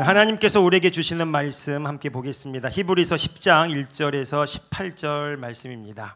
하나님께서 우리에게 주시는 말씀 함께 보겠습니다. 히브리서 10장 1절에서 18절 말씀입니다.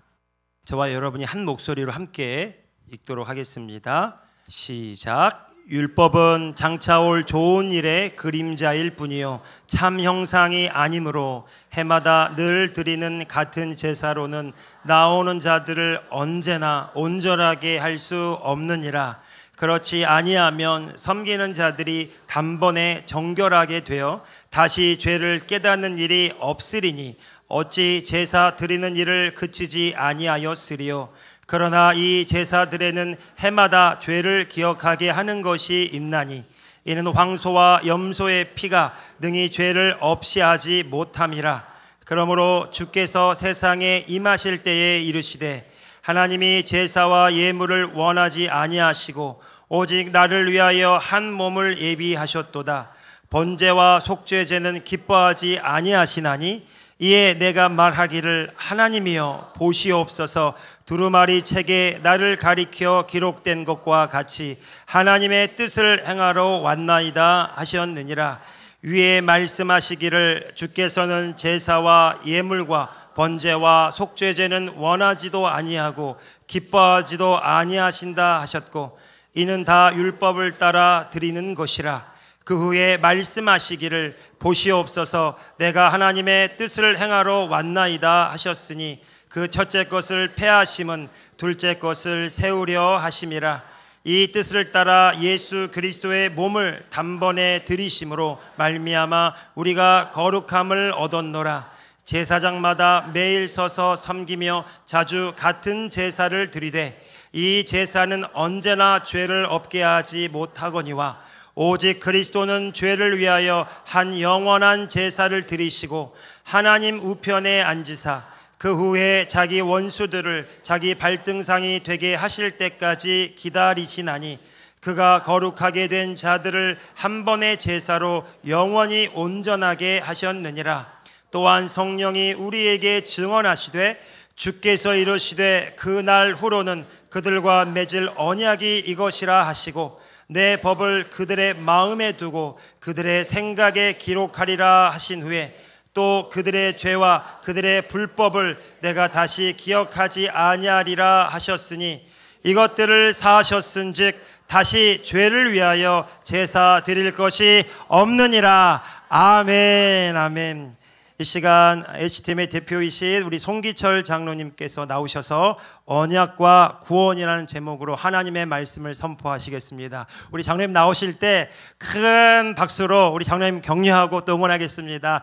저와 여러분이 한 목소리로 함께 읽도록 하겠습니다. 시작. 율법은 장차 올 좋은 일의 그림자일 뿐이요 참 형상이 아니므로 해마다 늘 드리는 같은 제사로는 나오는 자들을 언제나 온전하게 할 수 없느니라. 그렇지 아니하면 섬기는 자들이 단번에 정결하게 되어 다시 죄를 깨닫는 일이 없으리니 어찌 제사 드리는 일을 그치지 아니하였으리요. 그러나 이 제사들에는 해마다 죄를 기억하게 하는 것이 있나니 이는 황소와 염소의 피가 능히 죄를 없이 하지 못함이라. 그러므로 주께서 세상에 임하실 때에 이르시되 하나님이 제사와 예물을 원하지 아니하시고 오직 나를 위하여 한 몸을 예비하셨도다. 번제와 속죄제는 기뻐하지 아니하시나니 이에 내가 말하기를 하나님이여 보시옵소서. 두루마리 책에 나를 가리켜 기록된 것과 같이 하나님의 뜻을 행하러 왔나이다 하셨느니라. 위에 말씀하시기를 주께서는 제사와 예물과 번제와 속죄제는 원하지도 아니하고 기뻐하지도 아니하신다 하셨고 이는 다 율법을 따라 드리는 것이라. 그 후에 말씀하시기를 보시옵소서 내가 하나님의 뜻을 행하러 왔나이다 하셨으니 그 첫째 것을 폐하심은 둘째 것을 세우려 하심이라. 이 뜻을 따라 예수 그리스도의 몸을 단번에 들이심으로 말미암아 우리가 거룩함을 얻었노라. 제사장마다 매일 서서 섬기며 자주 같은 제사를 드리되 이 제사는 언제나 죄를 없게 하지 못하거니와 오직 그리스도는 죄를 위하여 한 영원한 제사를 드리시고 하나님 우편에 앉으사 그 후에 자기 원수들을 자기 발등상이 되게 하실 때까지 기다리시나니 그가 거룩하게 된 자들을 한 번의 제사로 영원히 온전하게 하셨느니라. 또한 성령이 우리에게 증언하시되 주께서 이르시되 그 날 후로는 그들과 맺을 언약이 이것이라 하시고 내 법을 그들의 마음에 두고 그들의 생각에 기록하리라 하신 후에 또 그들의 죄와 그들의 불법을 내가 다시 기억하지 아니하리라 하셨으니 이것들을 사하셨은즉 다시 죄를 위하여 제사 드릴 것이 없느니라. 아멘. 아멘. 이 시간 H팀의 대표이신 우리 송기철 장로님께서 나오셔서 언약과 구원이라는 제목으로 하나님의 말씀을 선포하시겠습니다. 우리 장로님 나오실 때 큰 박수로 우리 장로님 격려하고 또 응원하겠습니다.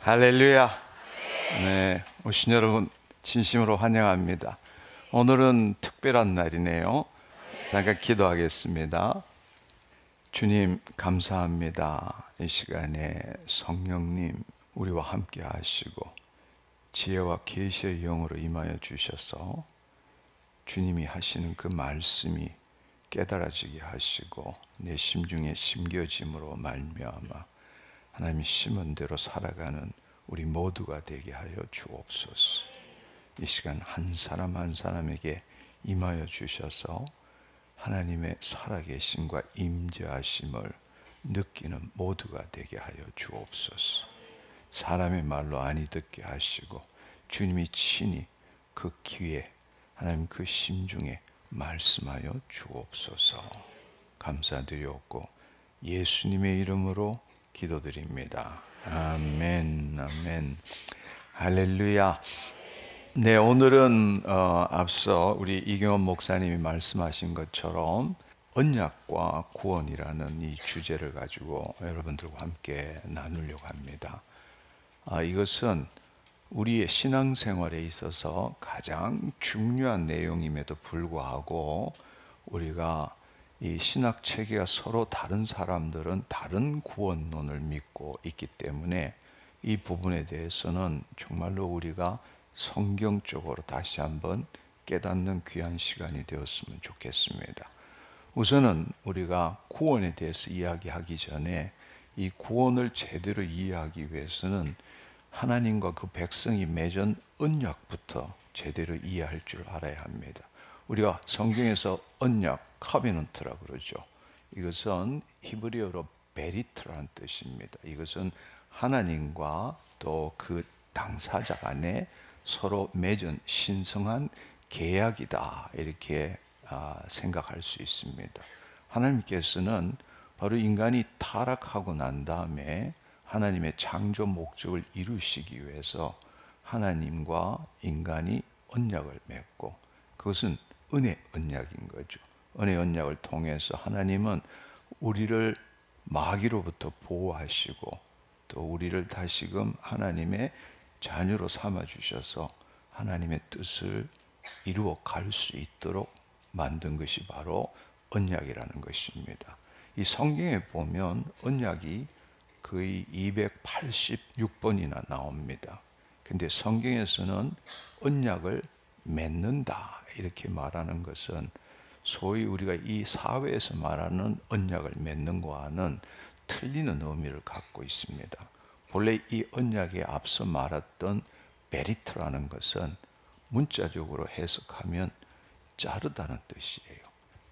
할렐루야. 네, 오신 여러분 진심으로 환영합니다. 오늘은 특별한 날이네요. 잠깐 기도하겠습니다. 주님 감사합니다. 이 시간에 성령님 우리와 함께 하시고 지혜와 계시의 영으로 임하여 주셔서 주님이 하시는 그 말씀이 깨달아지게 하시고 내 심중에 심겨짐으로 말미암아 하나님이 심은 대로 살아가는 우리 모두가 되게 하여 주옵소서. 이 시간 한 사람 한 사람에게 임하여 주셔서 하나님의 살아계심과 임재하심을 느끼는 모두가 되게 하여 주옵소서. 사람의 말로 아니 듣게 하시고 주님이 친히 그 귀에 하나님 그 심중에 말씀하여 주옵소서. 감사드리옵고 예수님의 이름으로 기도드립니다. 아멘. 아멘. 할렐루야. 네, 오늘은 앞서 우리 이경원 목사님이 말씀하신 것처럼 언약과 구원이라는 이 주제를 가지고 여러분들과 함께 나누려고 합니다. 이것은 우리의 신앙생활에 있어서 가장 중요한 내용임에도 불구하고 우리가 이 신학 체계가 서로 다른 사람들은 다른 구원론을 믿고 있기 때문에 이 부분에 대해서는 정말로 우리가 성경적으로 다시 한번 깨닫는 귀한 시간이 되었으면 좋겠습니다. 우선은 우리가 구원에 대해서 이야기하기 전에 이 구원을 제대로 이해하기 위해서는 하나님과 그 백성이 맺은 언약부터 제대로 이해할 줄 알아야 합니다. 우리가 성경에서 언약, 커비넌트라고 그러죠. 이것은 히브리어로 베리트라는 뜻입니다. 이것은 하나님과 또 그 당사자 간에 서로 맺은 신성한 계약이다, 이렇게 생각할 수 있습니다. 하나님께서는 바로 인간이 타락하고 난 다음에 하나님의 창조 목적을 이루시기 위해서 하나님과 인간이 언약을 맺고, 그것은 은혜 언약인 거죠. 은혜 언약을 통해서 하나님은 우리를 마귀로부터 보호하시고 또 우리를 다시금 하나님의 자녀로 삼아 주셔서 하나님의 뜻을 이루어 갈 수 있도록 만든 것이 바로 언약이라는 것입니다. 이 성경에 보면 언약이 거의 286번이나 나옵니다. 근데 성경에서는 언약을 맺는다 이렇게 말하는 것은 소위 우리가 이 사회에서 말하는 언약을 맺는 것과는 틀리는 의미를 갖고 있습니다. 본래 이 언약에 앞서 말했던 베리트라는 것은 문자적으로 해석하면 자르다는 뜻이에요.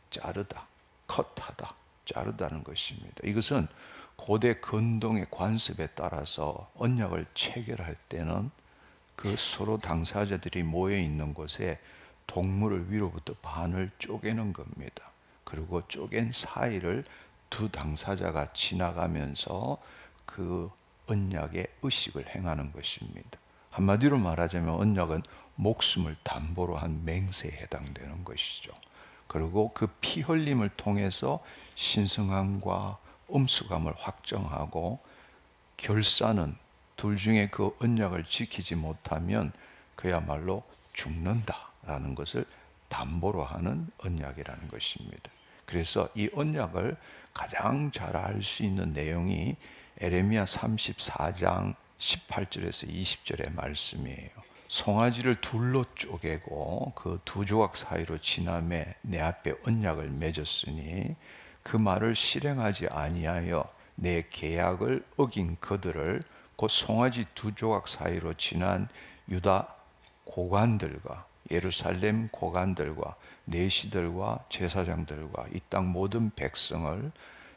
자르다, 컷하다, 자르다는 것입니다. 이것은 고대 근동의 관습에 따라서 언약을 체결할 때는 그 서로 당사자들이 모여 있는 곳에 동물을 위로부터 반을 쪼개는 겁니다. 그리고 쪼갠 사이를 두 당사자가 지나가면서 그 언약의 의식을 행하는 것입니다. 한마디로 말하자면 언약은 목숨을 담보로 한 맹세에 해당되는 것이죠. 그리고 그 피 흘림을 통해서 신성함과 엄수감을 확정하고 결사는 둘 중에 그 언약을 지키지 못하면 그야말로 죽는다라는 것을 담보로 하는 언약이라는 것입니다. 그래서 이 언약을 가장 잘 알 수 있는 내용이 에레미야 34장 18절에서 20절의 말씀이에요. 송아지를 둘로 쪼개고 그 두 조각 사이로 지나매 내 앞에 언약을 맺었으니 그 말을 실행하지 아니하여 내 계약을 어긴 그들을, 곧 송아지 두 조각 사이로 지난 유다 고관들과 예루살렘 고관들과 내시들과 제사장들과 이 땅 모든 백성을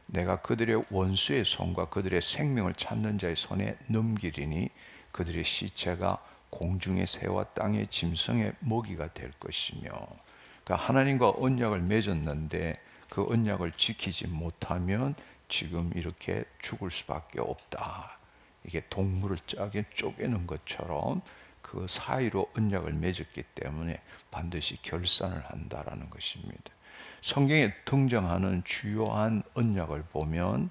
내가 그들의 원수의 손과 그들의 생명을 찾는 자의 손에 넘기리니 그들의 시체가 공중의 새와 땅의 짐승의 먹이가 될 것이며. 그러니까 하나님과 언약을 맺었는데 그 언약을 지키지 못하면 지금 이렇게 죽을 수밖에 없다. 이게 동물을 짜게 쪼개는 것처럼 그 사이로 언약을 맺었기 때문에 반드시 결산을 한다라는 것입니다. 성경에 등장하는 주요한 언약을 보면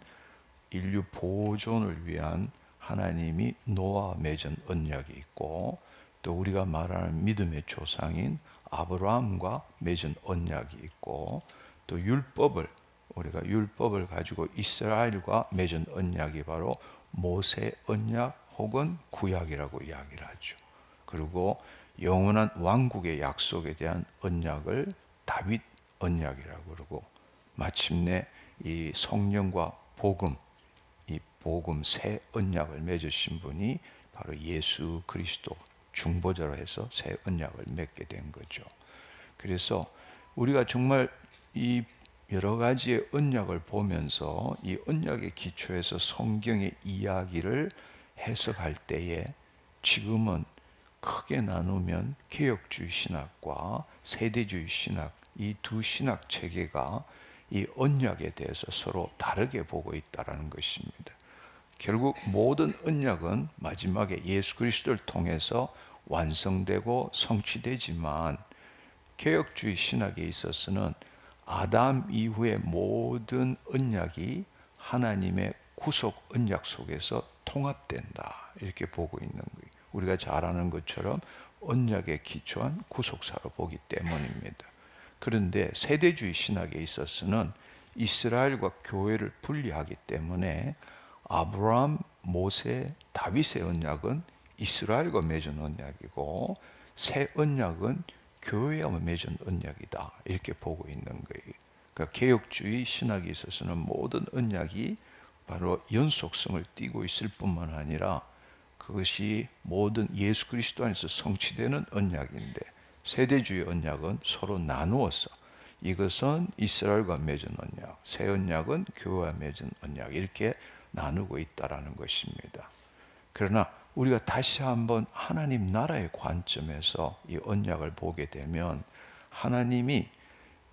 인류 보존을 위한 하나님이 노아와 맺은 언약이 있고, 또 우리가 말하는 믿음의 조상인 아브라함과 맺은 언약이 있고, 또 우리가 율법을 가지고 이스라엘과 맺은 언약이 바로 모세 언약 혹은 구약이라고 이야기를 하죠. 그리고 영원한 왕국의 약속에 대한 언약을 다윗 언약이라고 그러고, 마침내 이 성령과 복음, 이 복음 새 언약을 맺으신 분이 바로 예수 그리스도 중보자로 해서 새 언약을 맺게 된 거죠. 그래서 우리가 정말 이 여러 가지의 언약을 보면서 이 언약의 기초에서 성경의 이야기를 해석할 때에 지금은 크게 나누면 개혁주의 신학과 세대주의 신학, 이 두 신학 체계가 이 언약에 대해서 서로 다르게 보고 있다는 것입니다. 결국 모든 언약은 마지막에 예수 그리스도를 통해서 완성되고 성취되지만, 개혁주의 신학에 있어서는 아담 이후의 모든 언약이 하나님의 구속 언약 속에서 통합된다, 이렇게 보고 있는 거예요. 우리가 잘 아는 것처럼 언약에 기초한 구속사로 보기 때문입니다. 그런데 세대주의 신학에 있어서는 이스라엘과 교회를 분리하기 때문에 아브라함, 모세, 다윗의 언약은 이스라엘과 맺은 언약이고 새 언약은 교회와 맺은 언약이다, 이렇게 보고 있는 거예요. 그러니까 개혁주의 신학에 있어서는 모든 언약이 바로 연속성을 띠고 있을 뿐만 아니라 그것이 모든 예수 그리스도 안에서 성취되는 언약인데, 세대주의 언약은 서로 나누어서 이것은 이스라엘과 맺은 언약, 새 언약은 교회와 맺은 언약 이렇게 나누고 있다라는 것입니다. 그러나 우리가 다시 한번 하나님 나라의 관점에서 이 언약을 보게 되면 하나님이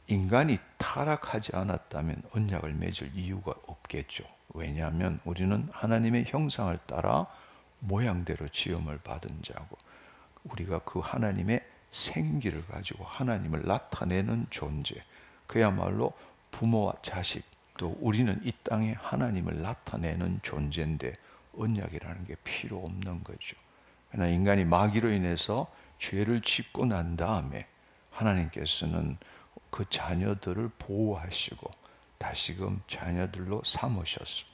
인간이 타락하지 않았다면 언약을 맺을 이유가 없겠죠. 왜냐하면 우리는 하나님의 형상을 따라 모양대로 지음을 받은 자고 우리가 그 하나님의 생기를 가지고 하나님을 나타내는 존재, 그야말로 부모와 자식, 또 우리는 이 땅에 하나님을 나타내는 존재인데 언약이라는 게 필요 없는 거죠. 그러나 인간이 마귀로 인해서 죄를 짓고 난 다음에 하나님께서는 그 자녀들을 보호하시고 다시금 자녀들로 삼으셨어.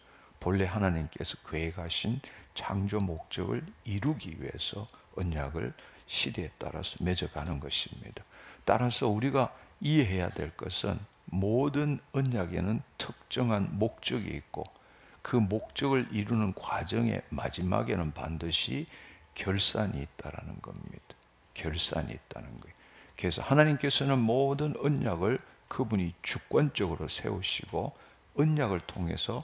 본래 하나님께서 계획하신 창조 목적을 이루기 위해서 언약을 시대에 따라서 맺어가는 것입니다. 따라서 우리가 이해해야 될 것은 모든 언약에는 특정한 목적이 있고 그 목적을 이루는 과정의 마지막에는 반드시 결산이 있다라는 겁니다. 결산이 있다는 거예요. 그래서 하나님께서는 모든 언약을 그분이 주권적으로 세우시고 언약을 통해서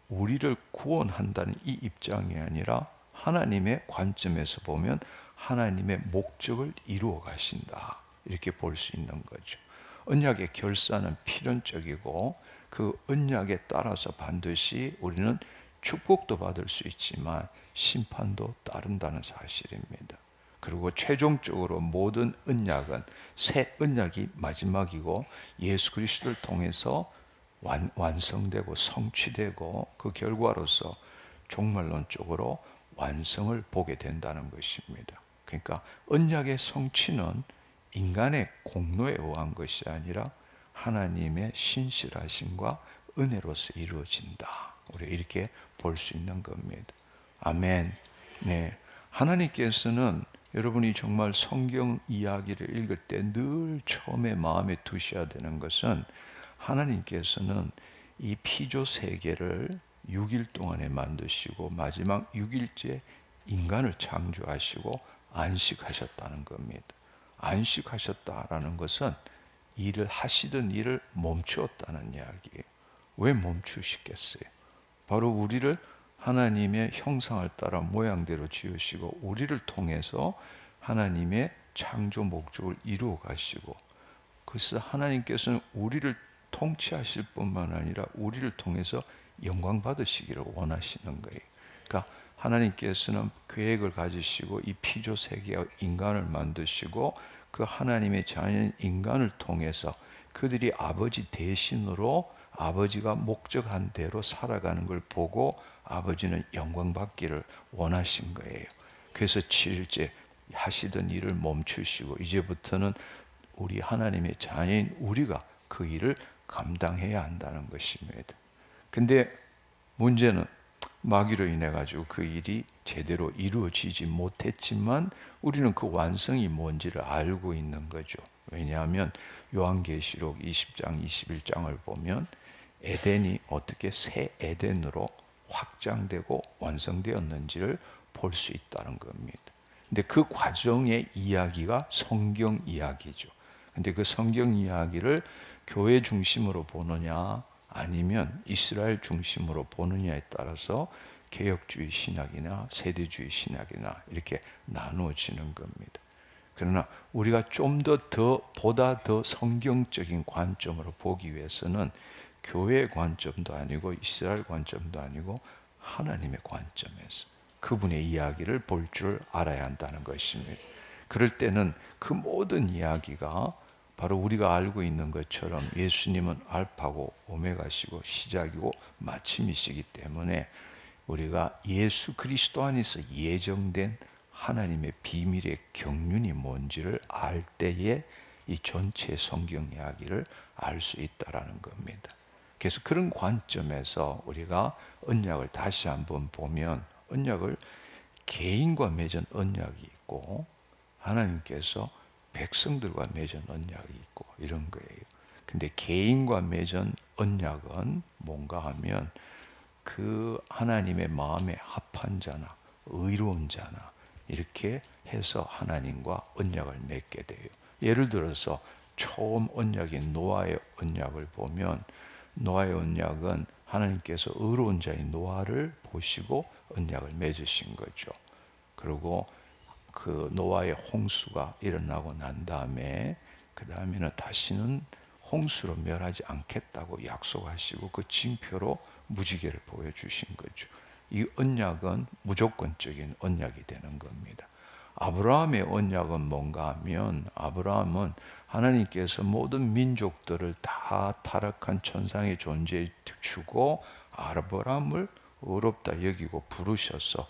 우리를 구원한다는 이 입장이 아니라 하나님의 관점에서 보면 하나님의 목적을 이루어 가신다. 이렇게 볼 수 있는 거죠. 언약의 결산은 필연적이고 그 언약에 따라서 반드시 우리는 축복도 받을 수 있지만 심판도 따른다는 사실입니다. 그리고 최종적으로 모든 언약은 새 언약이 마지막이고 예수 그리스도를 통해서 완성되고 성취되고 그 결과로서 종말론적으로 완성을 보게 된다는 것입니다. 그러니까 언약의 성취는 인간의 공로에 의한 것이 아니라 하나님의 신실하심과 은혜로서 이루어진다. 우리가 이렇게 볼 수 있는 겁니다. 아멘. 네, 하나님께서는 여러분이 정말 성경 이야기를 읽을 때 늘 처음에 마음에 두셔야 되는 것은 하나님께서는 이 피조 세계를 6일 동안에 만드시고 마지막 6일째 인간을 창조하시고 안식하셨다는 겁니다. 안식하셨다라는 것은 일을 하시던 일을 멈추었다는 이야기예요. 왜 멈추시겠어요? 바로 우리를 하나님의 형상을 따라 모양대로 지으시고 우리를 통해서 하나님의 창조 목적을 이루어 가시고 그래서 하나님께서는 우리를 통치하실 뿐만 아니라 우리를 통해서 영광 받으시기를 원하시는 거예요. 그러니까 하나님께서는 계획을 가지시고 이 피조 세계와 인간을 만드시고 그 하나님의 자녀인 인간을 통해서 그들이 아버지 대신으로 아버지가 목적한 대로 살아가는 걸 보고 아버지는 영광 받기를 원하신 거예요. 그래서 7일째 하시던 일을 멈추시고 이제부터는 우리 하나님의 자녀인 우리가 그 일을 감당해야 한다는 것입니다. 근데 문제는 마귀로 인해 가지고 그 일이 제대로 이루어지지 못했지만 우리는 그 완성이 뭔지를 알고 있는 거죠. 왜냐하면 요한계시록 20장 21장을 보면 에덴이 어떻게 새 에덴으로 확장되고 완성되었는지를 볼 수 있다는 겁니다. 근데 그 과정의 이야기가 성경 이야기죠. 근데 그 성경 이야기를 교회 중심으로 보느냐 아니면 이스라엘 중심으로 보느냐에 따라서 개혁주의 신학이나 세대주의 신학이나 이렇게 나누어지는 겁니다. 그러나 우리가 좀 보다 더 성경적인 관점으로 보기 위해서는 교회의 관점도 아니고 이스라엘 관점도 아니고 하나님의 관점에서 그분의 이야기를 볼 줄 알아야 한다는 것입니다. 그럴 때는 그 모든 이야기가 바로 우리가 알고 있는 것처럼 예수님은 알파고 오메가시고 시작이고 마침이시기 때문에 우리가 예수 그리스도 안에서 예정된 하나님의 비밀의 경륜이 뭔지를 알 때에 이 전체 성경 이야기를 알 수 있다라는 겁니다. 그래서 그런 관점에서 우리가 언약을 다시 한번 보면 언약을 개인과 맺은 언약이 있고 하나님께서 백성들과 맺은 언약이 있고 이런 거예요. 근데 개인과 맺은 언약은 뭔가 하면 그 하나님의 마음에 합한 자나 의로운 자나 이렇게 해서 하나님과 언약을 맺게 돼요. 예를 들어서 처음 언약인 노아의 언약을 보면 노아의 언약은 하나님께서 의로운 자인 노아를 보시고 언약을 맺으신 거죠. 그리고 그 노아의 홍수가 일어나고 난 다음에 그 다음에는 다시는 홍수로 멸하지 않겠다고 약속하시고 그 징표로 무지개를 보여주신 거죠. 이 언약은 무조건적인 언약이 되는 겁니다. 아브라함의 언약은 뭔가 하면 아브라함은 하나님께서 모든 민족들을 다 타락한 천상의 존재에 주고 아브라함을 의롭다 여기고 부르셔서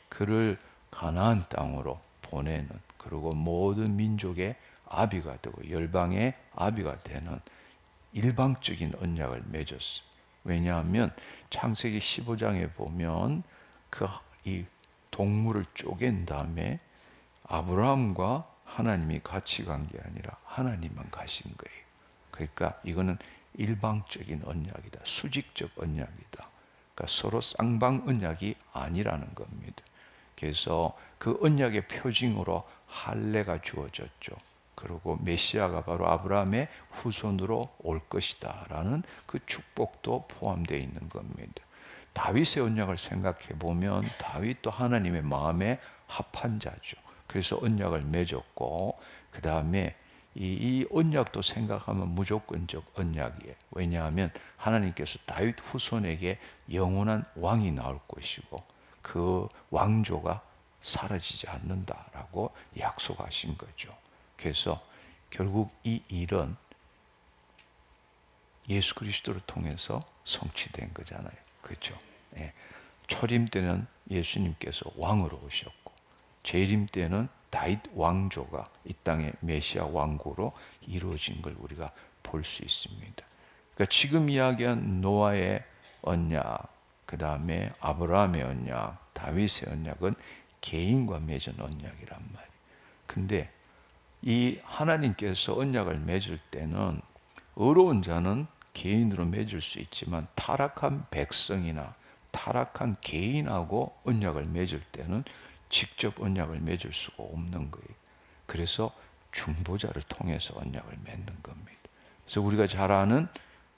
그를 가나안 땅으로 보내는, 그리고 모든 민족의 아비가 되고 열방의 아비가 되는 일방적인 언약을 맺었어요. 왜냐하면 창세기 15장에 보면 이 동물을 쪼갠 다음에 아브라함과 하나님이 같이 간 게 아니라 하나님만 가신 거예요. 그러니까 이거는 일방적인 언약이다. 수직적 언약이다. 그러니까 서로 쌍방 언약이 아니라는 겁니다. 그래서 그 언약의 표징으로 할례가 주어졌죠. 그리고 메시아가 바로 아브라함의 후손으로 올 것이다 라는 그 축복도 포함되어 있는 겁니다. 다윗의 언약을 생각해 보면 다윗도 하나님의 마음에 합한 자죠. 그래서 언약을 맺었고, 그 다음에 이 언약도 생각하면 무조건적 언약이에요. 왜냐하면 하나님께서 다윗 후손에게 영원한 왕이 나올 것이고 그 왕조가 사라지지 않는다라고 약속하신 거죠. 그래서 결국 이 일은 예수 그리스도를 통해서 성취된 거잖아요. 그렇죠? 예. 초림 때는 예수님께서 왕으로 오셨고 재림 때는 다윗 왕조가 이 땅의 메시아 왕국으로 이루어진 걸 우리가 볼 수 있습니다. 그러니까 지금 이야기한 노아의 언약, 그 다음에 아브라함의 언약, 다윗의 언약은 개인과 맺은 언약이란 말이에요. 근데 이 하나님께서 언약을 맺을 때는 의로운 자는 개인으로 맺을 수 있지만 타락한 백성이나 타락한 개인하고 언약을 맺을 때는 직접 언약을 맺을 수가 없는 거예요. 그래서 중보자를 통해서 언약을 맺는 겁니다. 그래서 우리가 잘 아는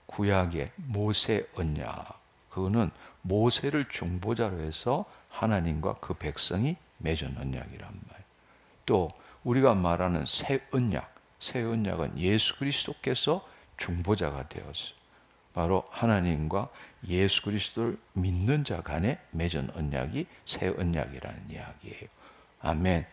구약의 모세 언약, 그거는 모세를 중보자로 해서 하나님과 그 백성이 맺은 언약이란 말이에요. 또 우리가 말하는 새 언약, 새 언약은 예수 그리스도께서 중보자가 되었어요. 바로 하나님과 예수 그리스도를 믿는 자 간에 맺은 언약이 새 언약이라는 이야기예요. 아멘.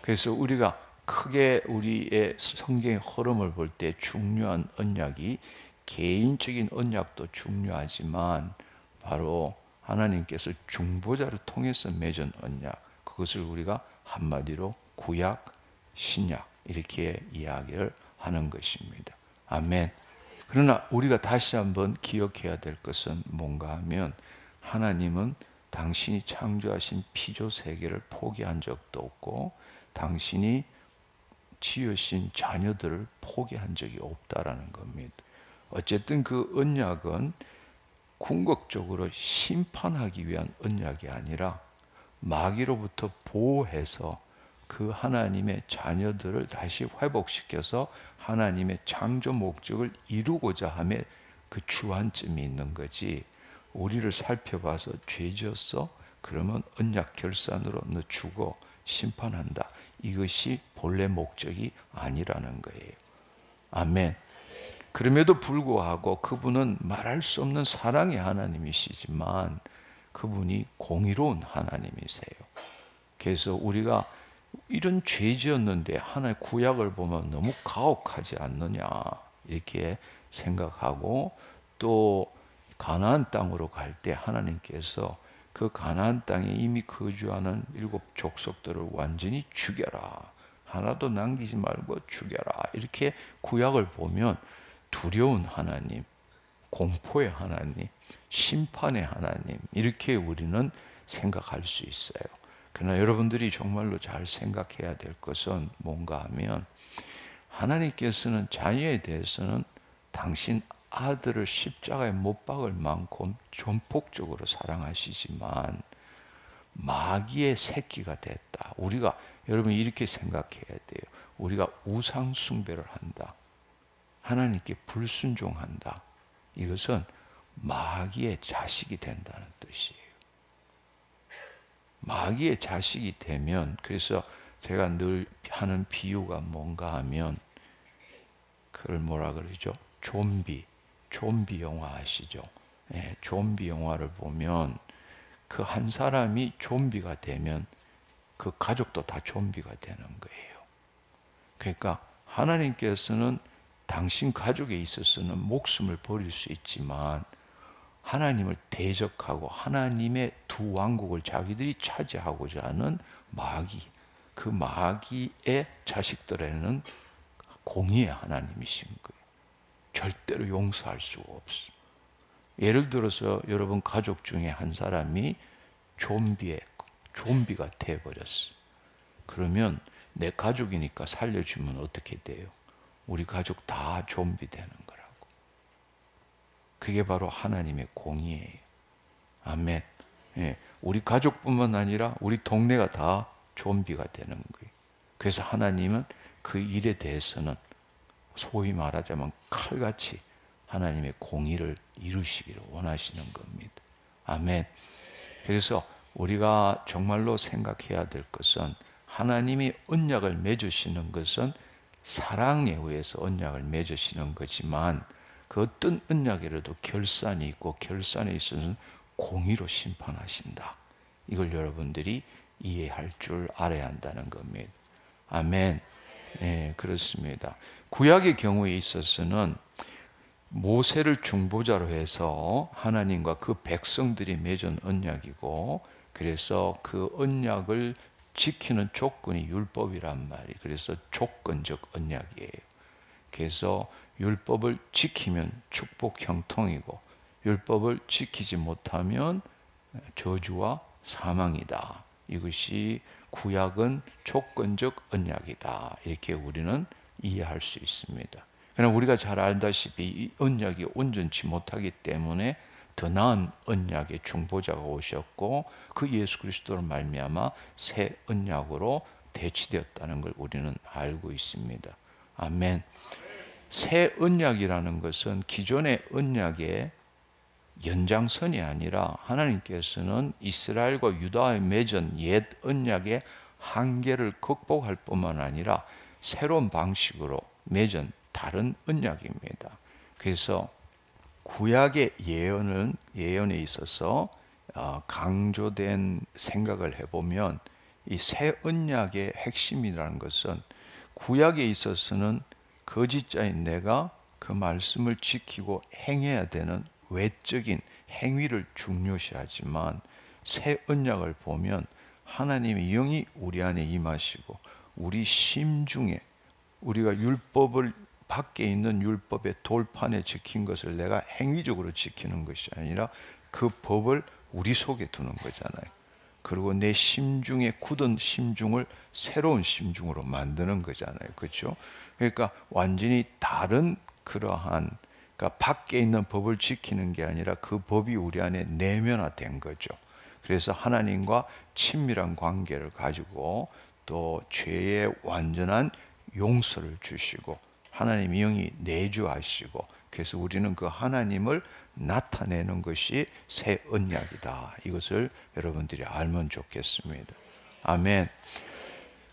그래서 우리가 크게 우리의 성경의 흐름을 볼 때 중요한 언약이 개인적인 언약도 중요하지만 바로 하나님께서 중보자를 통해서 맺은 언약, 그것을 우리가 한마디로 구약, 신약 이렇게 이야기를 하는 것입니다. 아멘. 그러나 우리가 다시 한번 기억해야 될 것은 뭔가 하면 하나님은 당신이 창조하신 피조 세계를 포기한 적도 없고 당신이 지으신 자녀들을 포기한 적이 없다라는 겁니다. 어쨌든 그 언약은 궁극적으로 심판하기 위한 언약이 아니라 마귀로부터 보호해서 그 하나님의 자녀들을 다시 회복시켜서 하나님의 창조 목적을 이루고자 함에 그 주안점이 있는 거지. 우리를 살펴봐서 죄 지었어? 그러면 언약 결산으로 너 죽어 심판한다. 이것이 본래 목적이 아니라는 거예요. 아멘. 그럼에도 불구하고 그분은 말할 수 없는 사랑의 하나님이시지만 그분이 공의로운 하나님이세요. 그래서 우리가 이런 죄 지었는데 하나의 구약을 보면 너무 가혹하지 않느냐 이렇게 생각하고, 또 가나안 땅으로 갈 때 하나님께서 그 가나안 땅에 이미 거주하는 7 족속들을 완전히 죽여라, 하나도 남기지 말고 죽여라, 이렇게 구약을 보면 두려운 하나님, 공포의 하나님, 심판의 하나님 이렇게 우리는 생각할 수 있어요. 그러나 여러분들이 정말로 잘 생각해야 될 것은 뭔가 하면 하나님께서는 자녀에 대해서는 당신 아들을 십자가에 못 박을 만큼 전폭적으로 사랑하시지만 마귀의 새끼가 됐다, 우리가 여러분 이렇게 생각해야 돼요. 우리가 우상 숭배를 한다, 하나님께 불순종한다, 이것은 마귀의 자식이 된다는 뜻이에요. 마귀의 자식이 되면, 그래서 제가 늘 하는 비유가 뭔가 하면, 그걸 뭐라 그러죠? 좀비 영화 아시죠? 예, 좀비 영화를 보면 그 한 사람이 좀비가 되면 그 가족도 다 좀비가 되는 거예요. 그러니까 하나님께서는 당신 가족에 있어서는 목숨을 버릴 수 있지만 하나님을 대적하고 하나님의 두 왕국을 자기들이 차지하고자 하는 마귀, 그 마귀의 자식들에는 공의의 하나님이신 거예요. 절대로 용서할 수가 없어요. 예를 들어서 여러분 가족 중에 한 사람이 좀비가 돼버렸어. 그러면 내 가족이니까 살려주면 어떻게 돼요? 우리 가족 다 좀비 되는 거라고. 그게 바로 하나님의 공의예요. 아멘. 예, 우리 가족뿐만 아니라 우리 동네가 다 좀비가 되는 거예요. 그래서 하나님은 그 일에 대해서는 소위 말하자면 칼같이 하나님의 공의를 이루시기를 원하시는 겁니다. 아멘. 그래서 우리가 정말로 생각해야 될 것은, 하나님이 언약을 맺으시는 것은 사랑에 의해서 언약을 맺으시는 거지만, 그 어떤 언약이라도 결산이 있고 결산에 있어서는 공의로 심판하신다. 이걸 여러분들이 이해할 줄 알아야 한다는 겁니다. 아멘. 네, 그렇습니다. 구약의 경우에 있어서는 모세를 중보자로 해서 하나님과 그 백성들이 맺은 언약이고, 그래서 그 언약을 지키는 조건이 율법이란 말이에요. 그래서 조건적 언약이에요. 그래서 율법을 지키면 축복 형통이고, 율법을 지키지 못하면 저주와 사망이다. 이것이 구약은 조건적 언약이다. 이렇게 우리는 이해할 수 있습니다. 그러나 우리가 잘 알다시피 이 언약이 온전치 못하기 때문에 더 나은 언약의 중보자가 오셨고, 그 예수 그리스도로 말미암아 새 언약으로 대치되었다는 걸 우리는 알고 있습니다. 아멘. 새 언약이라는 것은 기존의 언약의 연장선이 아니라 하나님께서는 이스라엘과 유다에 맺은 옛 언약의 한계를 극복할 뿐만 아니라 새로운 방식으로 맺은 다른 언약입니다. 그래서 구약의 예언에 있어서 강조된 생각을 해보면, 이 새 언약의 핵심이라는 것은 구약에 있어서는 거짓자인 내가 그 말씀을 지키고 행해야 되는 외적인 행위를 중요시하지만, 새 언약을 보면 하나님의 영이 우리 안에 임하시고 우리 심중에, 우리가 율법을 밖에 있는 율법의 돌판에 적힌 것을 내가 행위적으로 지키는 것이 아니라 그 법을 우리 속에 두는 거잖아요. 그리고 내 심중에 굳은 심중을 새로운 심중으로 만드는 거잖아요. 그렇죠? 그러니까 완전히 다른 그러한, 그러니까 밖에 있는 법을 지키는 게 아니라 그 법이 우리 안에 내면화된 거죠. 그래서 하나님과 친밀한 관계를 가지고 또 죄의 완전한 용서를 주시고 하나님의 영이 내주하시고, 그래서 우리는 그 하나님을 나타내는 것이 새 언약이다. 이것을 여러분들이 알면 좋겠습니다. 아멘.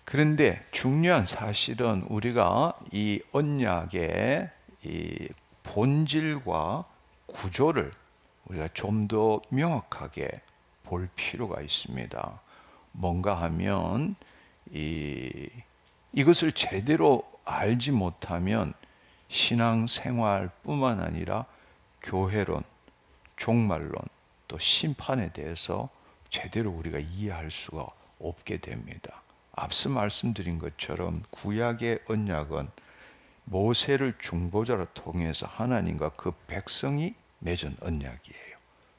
그런데 중요한 사실은 우리가 이 언약의 이 본질과 구조를 우리가 좀 더 명확하게 볼 필요가 있습니다. 뭔가 하면 이것을 제대로 알지 못하면 신앙생활뿐만 아니라 교회론, 종말론, 또 심판에 대해서 제대로 우리가 이해할 수가 없게 됩니다. 앞서 말씀드린 것처럼 구약의 언약은 모세를 중보자로 통해서 하나님과 그 백성이 맺은 언약이에요.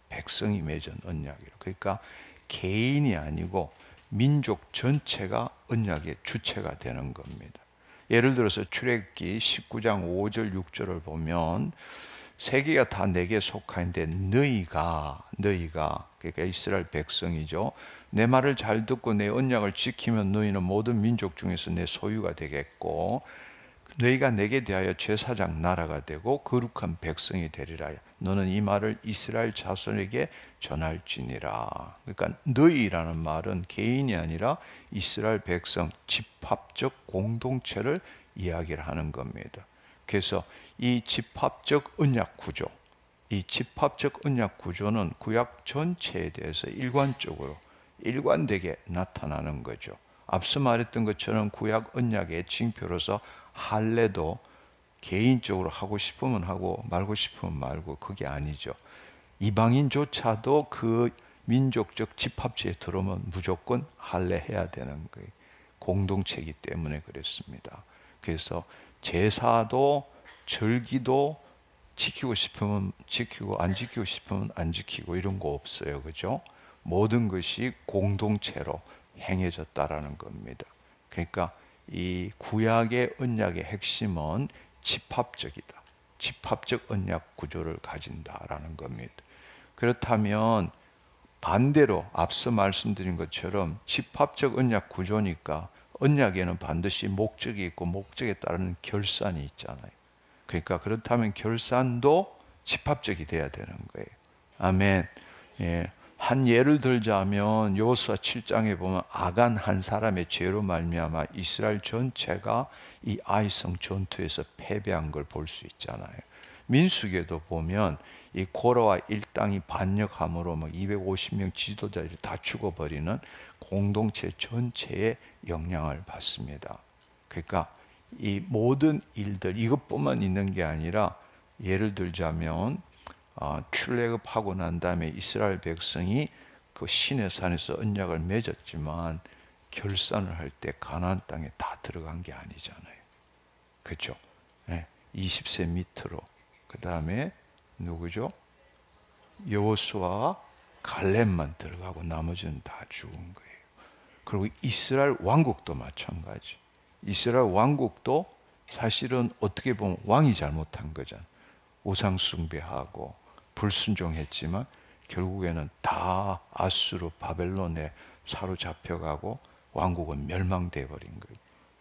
백성이 맺은 언약이에요. 그러니까 개인이 아니고 민족 전체가 언약의 주체가 되는 겁니다. 예를 들어서 출애굽기 19장 5절 6절을 보면 세계가 다 내게 속하는데 너희가 그러니까 이스라엘 백성이죠. 내 말을 잘 듣고 내 언약을 지키면 너희는 모든 민족 중에서 내 소유가 되겠고 너희가 내게 대하여 제사장 나라가 되고 거룩한 백성이 되리라. 너는 이 말을 이스라엘 자손에게 전할지니라. 그러니까 너희라는 말은 개인이 아니라 이스라엘 백성 집합적 공동체를 이야기를 하는 겁니다. 그래서 이 집합적 언약 구조, 이 집합적 언약 구조는 구약 전체에 대해서 일관되게 나타나는 거죠. 앞서 말했던 것처럼 구약 언약의 징표로서 할례도 개인적으로 하고 싶으면 하고 말고 싶으면 말고 그게 아니죠. 이방인조차도 그 민족적 집합체에 들어오면 무조건 할례해야 되는 거예요. 공동체이기 때문에 그랬습니다. 그래서 제사도 절기도 지키고 싶으면 지키고 안 지키고 싶으면 안 지키고 이런 거 없어요. 그죠? 모든 것이 공동체로 행해졌다라는 겁니다. 그러니까 이 구약의 언약의 핵심은 집합적이다. 집합적 언약 구조를 가진다라는 겁니다. 그렇다면 반대로 앞서 말씀드린 것처럼 집합적 언약 구조니까 언약에는 반드시 목적이 있고 목적에 따르는 결산이 있잖아요. 그러니까 그렇다면 결산도 집합적이 돼야 되는 거예요. 아멘. 예. 한 예를 들자면 여호수아 7장에 보면 아간 한 사람의 죄로 말미암아 이스라엘 전체가 이 아이성 전투에서 패배한 걸 볼 수 있잖아요. 민수기에도 보면 이 고라와 일당이 반역함으로 막 250명 지도자들이 다 죽어버리는 공동체 전체에 영향을 받습니다. 그러니까 이 모든 일들 이것뿐만 있는 게 아니라 예를 들자면 출애굽하고 난 다음에 이스라엘 백성이 그 시내 산에서 언약을 맺었지만 결산을 할 때 가나안 땅에 다 들어간 게 아니잖아요. 그렇죠? 네, 20세 밑으로. 그 다음에 누구죠? 여호수아 갈렙만 들어가고 나머지는 다 죽은 거예요. 그리고 이스라엘 왕국도 마찬가지. 이스라엘 왕국도 사실은 어떻게 보면 왕이 잘못한 거잖아요. 우상 숭배하고 불순종했지만 결국에는 다 아수르 바벨론에 사로잡혀가고 왕국은 멸망돼 버린 거예요.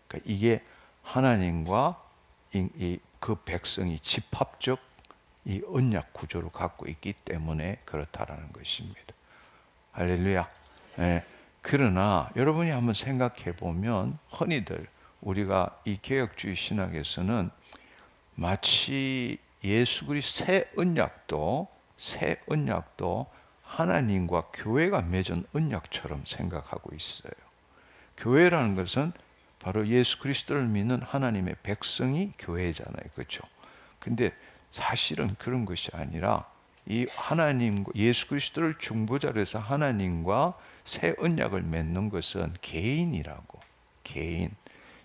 그러니까 이게 하나님과 그 백성이 집합적 이 언약 구조를 갖고 있기 때문에 그렇다라는 것입니다. 할렐루야. 네. 그러나 여러분이 한번 생각해 보면 흔히들 우리가 이 개혁주의 신학에서는 마치 예수 그리스도 새 언약도 하나님과 교회가 맺은 언약처럼 생각하고 있어요. 교회라는 것은 바로 예수 그리스도를 믿는 하나님의 백성이 교회잖아요. 그렇죠? 근데 사실은 그런 것이 아니라 이 하나님과 예수 그리스도를 중보자로 해서 하나님과 새 언약을 맺는 것은 개인이라고. 개인.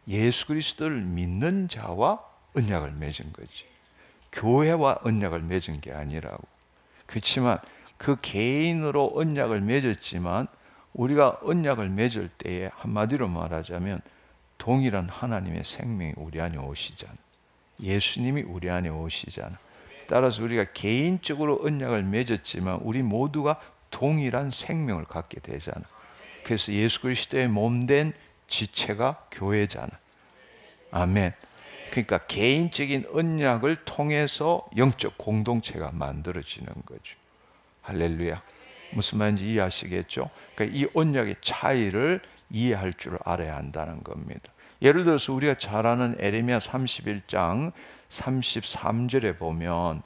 예수 그리스도를 믿는 자와 언약을 맺은 거지. 교회와 언약을 맺은 게 아니라고. 그렇지만 그 개인으로 언약을 맺었지만 우리가 언약을 맺을 때에 한마디로 말하자면 동일한 하나님의 생명이 우리 안에 오시잖아. 예수님이 우리 안에 오시잖아. 따라서 우리가 개인적으로 언약을 맺었지만 우리 모두가 동일한 생명을 갖게 되잖아. 그래서 예수 그리스도의 몸된 지체가 교회잖아. 아멘. 그러니까 개인적인 언약을 통해서 영적 공동체가 만들어지는 거죠. 할렐루야. 무슨 말인지 이해하시겠죠? 그러니까 이 언약의 차이를 이해할 줄 알아야 한다는 겁니다. 예를 들어서 우리가 잘 아는 에레미야 31장 33절에 보면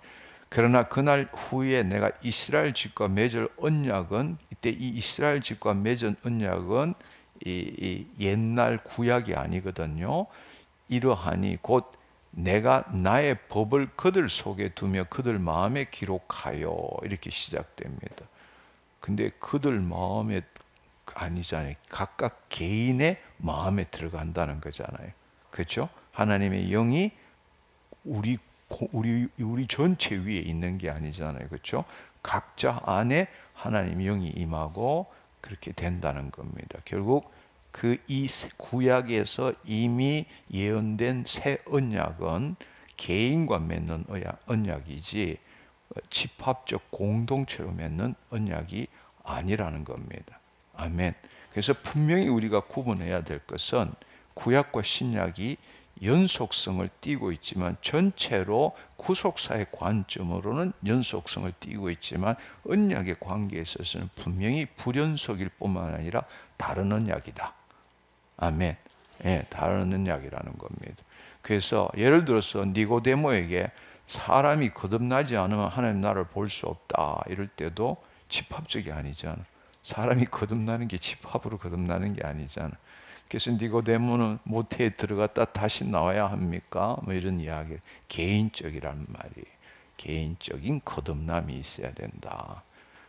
그러나 그날 후에 내가 이스라엘 집과 맺을 언약은 이때 이 이스라엘 집과 맺은 언약은 이 옛날 구약이 아니거든요. 이러하니 곧 내가 나의 법을 그들 속에 두며 그들 마음에 기록하여 이렇게 시작됩니다. 근데 그들 마음에 아니잖아요. 각각 개인의 마음에 들어간다는 거잖아요. 그렇죠? 하나님의 영이 우리 전체 위에 있는 게 아니잖아요. 그렇죠? 각자 안에 하나님의 영이 임하고 그렇게 된다는 겁니다. 결국 그 이 구약에서 이미 예언된 새 언약은 개인과 맺는 언약이지 집합적 공동체로 맺는 언약이 아니라는 겁니다. 아멘. 그래서 분명히 우리가 구분해야 될 것은 구약과 신약이 연속성을 띠고 있지만 전체로 구속사의 관점으로는 연속성을 띠고 있지만 언약의 관계에 있어서는 분명히 불연속일 뿐만 아니라 다른 언약이다. 아멘. 예, 다른 언약이라는 겁니다. 그래서 예를 들어서 니고데모에게 사람이 거듭나지 않으면 하나님 나라를 볼 수 없다 이럴 때도 집합적이 아니잖아. 사람이 거듭나는 게 집합으로 거듭나는 게 아니잖아. 그래서 니고데모는 모태에 들어갔다 다시 나와야 합니까? 뭐 이런 이야기. 개인적이란 말이에요. 개인적인 거듭남이 있어야 된다.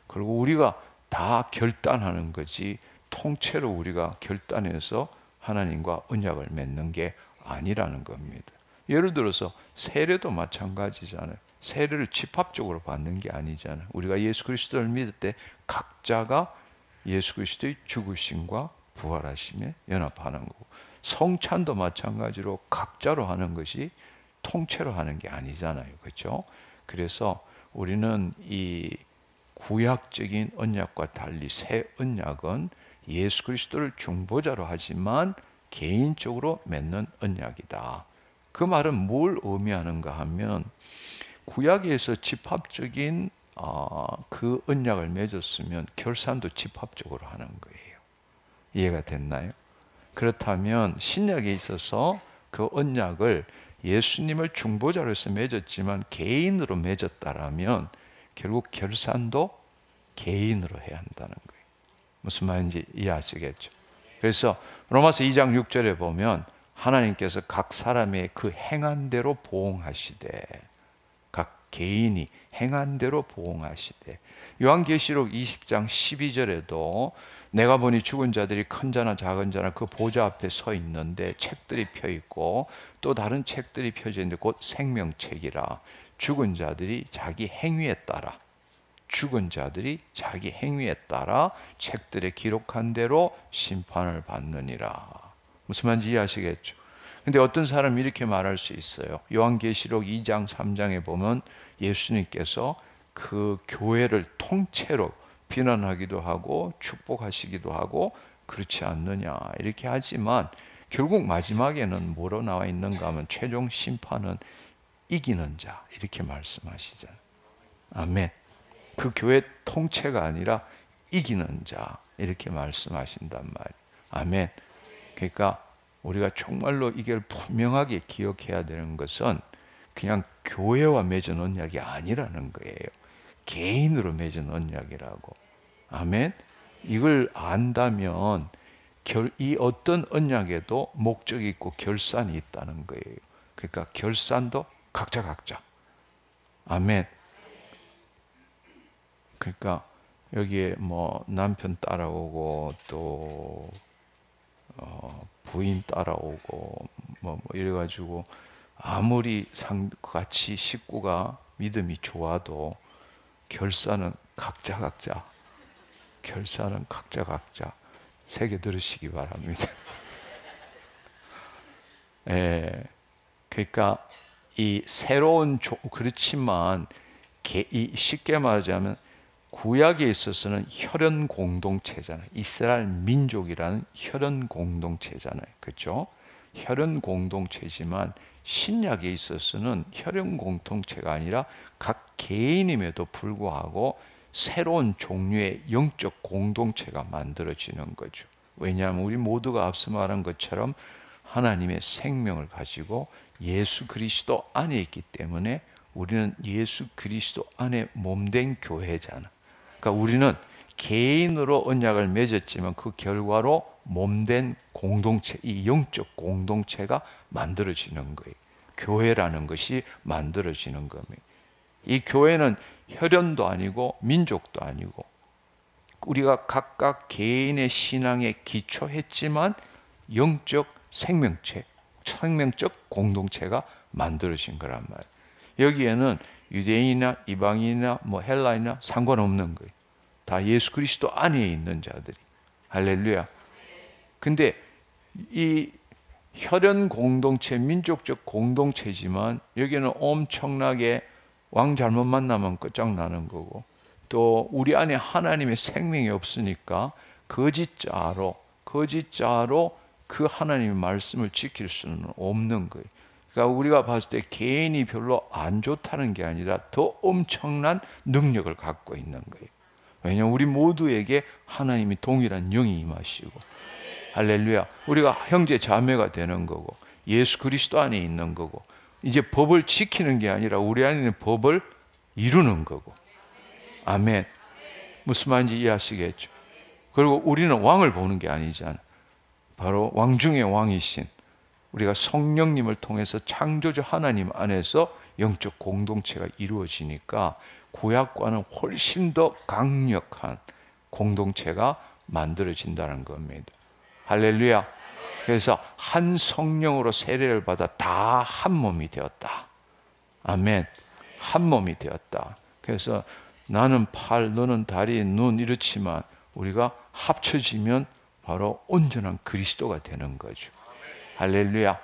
그리고 우리가 다 결단하는 거지 통째로 우리가 결단해서 하나님과 언약을 맺는 게 아니라는 겁니다. 예를 들어서 세례도 마찬가지잖아요. 세례를 집합적으로 받는 게 아니잖아요. 우리가 예수 그리스도를 믿을 때 각자가 예수 그리스도의 죽으심과 부활하심에 연합하는 거고, 성찬도 마찬가지로 각자로 하는 것이 통째로 하는 게 아니잖아요. 그렇죠? 그래서 우리는 이 구약적인 언약과 달리 새 언약은 예수 그리스도를 중보자로 하지만 개인적으로 맺는 언약이다. 그 말은 뭘 의미하는가 하면 구약에서 집합적인 그 언약을 맺었으면 결산도 집합적으로 하는 거예요. 이해가 됐나요? 그렇다면 신약에 있어서 그 언약을 예수님을 중보자로 해서 맺었지만 개인으로 맺었다라면 결국 결산도 개인으로 해야 한다는 거예요. 무슨 말인지 이해하시겠죠? 그래서 로마서 2장 6절에 보면 하나님께서 각 사람의 그 행한 대로 보응하시되, 각 개인이 행한 대로 보응하시되, 요한계시록 20장 12절에도 내가 보니 죽은 자들이 큰 자나 작은 자나 그 보좌 앞에 서 있는데 책들이 펴 있고 또 다른 책들이 펴져 있는데 곧 생명책이라. 죽은 자들이 자기 행위에 따라, 죽은 자들이 자기 행위에 따라 책들에 기록한 대로 심판을 받느니라. 무슨 말인지 이해하시겠죠? 근데 어떤 사람이 이렇게 말할 수 있어요. 요한계시록 2장 3장에 보면 예수님께서 그 교회를 통째로 비난하기도 하고 축복하시기도 하고 그렇지 않느냐 이렇게 하지만 결국 마지막에는 뭐로 나와 있는가 하면 최종 심판은 이기는 자 이렇게 말씀하시잖아요. 아멘. 그 교회 통째가 아니라 이기는 자 이렇게 말씀하신단 말이에요. 아멘. 그러니까 우리가 정말로 이걸 분명하게 기억해야 되는 것은 그냥 교회와 맺은 언약이 아니라는 거예요. 개인으로 맺은 언약이라고. 아멘. 이걸 안다면 이 어떤 언약에도 목적이 있고 결산이 있다는 거예요. 그러니까 결산도 각자. 아멘. 그러니까 여기에 뭐 남편 따라오고 또 부인 따라오고 뭐 이래가지고 아무리 같이 식구가 믿음이 좋아도 결산은 각자. 결산은 각자. 새겨 들으시기 바랍니다. 예, 그러니까 이 새로운 그렇지만 쉽게 말하자면 구약에 있어서는 혈연 공동체잖아요. 이스라엘 민족이라는 혈연 공동체잖아요. 그렇죠? 혈연 공동체지만 신약에 있어서는 혈연 공동체가 아니라 각 개인임에도 불구하고 새로운 종류의 영적 공동체가 만들어지는 거죠. 왜냐하면 우리 모두가 앞서 말한 것처럼 하나님의 생명을 가지고 예수 그리스도 안에 있기 때문에 우리는 예수 그리스도 안에 몸된 교회잖아. 그러니까 우리는 개인으로 언약을 맺었지만 그 결과로 몸된 공동체, 이 영적 공동체가 만들어지는 거예요. 교회라는 것이 만들어지는 겁니다. 이 교회는 혈연도 아니고 민족도 아니고 우리가 각각 개인의 신앙에 기초했지만 영적 생명체, 생명적 공동체가 만들어진 거란 말이에요. 여기에는 유대인이나 이방인이나 뭐 헬라인이나 상관없는 거예요. 다 예수 그리스도 안에 있는 자들이. 할렐루야. 근데 이 혈연 공동체, 민족적 공동체지만 여기는 엄청나게 왕 잘못 만나면 끝장나는 거고 또 우리 안에 하나님의 생명이 없으니까 거짓자로 그 하나님의 말씀을 지킬 수는 없는 거예요. 그러니까 우리가 봤을 때 개인이 별로 안 좋다는 게 아니라 더 엄청난 능력을 갖고 있는 거예요. 왜냐하면 우리 모두에게 하나님이 동일한 영이 임하시고, 할렐루야, 우리가 형제 자매가 되는 거고 예수 그리스도 안에 있는 거고, 이제 법을 지키는 게 아니라 우리 안에 있는 법을 이루는 거고. 아멘. 무슨 말인지 이해하시겠죠? 그리고 우리는 왕을 보는 게 아니잖아. 바로 왕 중의 왕이신 우리가 성령님을 통해서 창조주 하나님 안에서 영적 공동체가 이루어지니까 구약과는 훨씬 더 강력한 공동체가 만들어진다는 겁니다. 할렐루야. 그래서 한 성령으로 세례를 받아 다 한 몸이 되었다. 아멘. 한 몸이 되었다. 그래서 나는 팔, 너는 다리, 눈 이렇지만 우리가 합쳐지면 바로 온전한 그리스도가 되는 거죠. 할렐루야.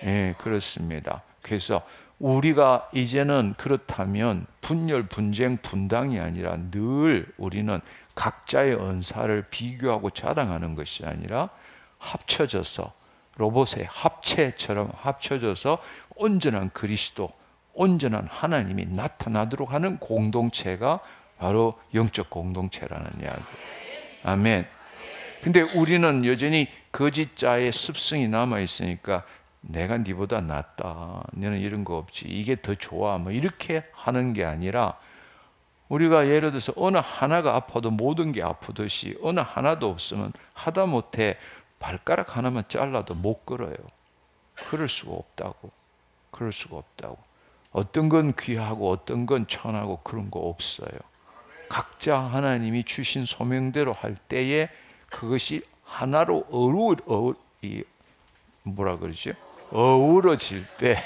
예, 그렇습니다. 그래서 우리가 이제는 그렇다면 분열, 분쟁, 분당이 아니라 늘 우리는 각자의 은사를 비교하고 자랑하는 것이 아니라 합쳐져서 로봇의 합체처럼 합쳐져서 온전한 그리스도, 온전한 하나님이 나타나도록 하는 공동체가 바로 영적 공동체라는 이야기. 아멘. 근데 우리는 여전히 거짓자의 습성이 남아있으니까 내가 네보다 낫다, 너는 이런 거 없지, 이게 더 좋아, 뭐 이렇게 하는 게 아니라, 우리가 예를 들어서 어느 하나가 아파도 모든 게 아프듯이 어느 하나도 없으면 하다못해 발가락 하나만 잘라도 못 걸어요. 그럴 수가 없다고. 그럴 수가 없다고. 어떤 건 귀하고 어떤 건 천하고 그런 거 없어요. 각자 하나님이 주신 소명대로 할 때에 그것이 하나로 어우러질 때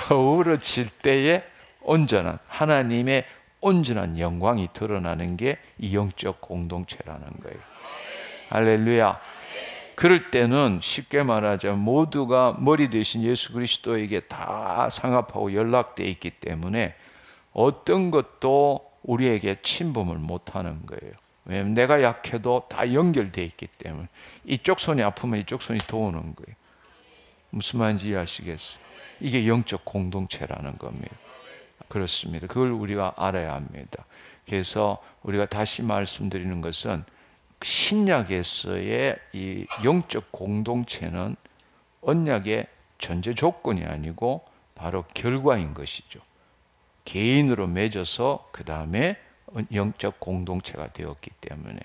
어우러질 때에 온전한 하나님의 온전한 영광이 드러나는 게 이 영적 공동체라는 거예요. 할렐루야. 그럴 때는 쉽게 말하자면 모두가 머리 대신 예수 그리스도에게 다 상합하고 연락되어 있기 때문에 어떤 것도 우리에게 침범을 못하는 거예요. 왜냐하면 내가 약해도 다 연결되어 있기 때문에 이쪽 손이 아프면 이쪽 손이 도우는 거예요. 무슨 말인지 이해하시겠어요? 이게 영적 공동체라는 겁니다. 그렇습니다. 그걸 우리가 알아야 합니다. 그래서 우리가 다시 말씀드리는 것은 신약에서의 이 영적 공동체는 언약의 전제 조건이 아니고 바로 결과인 것이죠. 개인으로 맺어서 그 다음에 영적 공동체가 되었기 때문에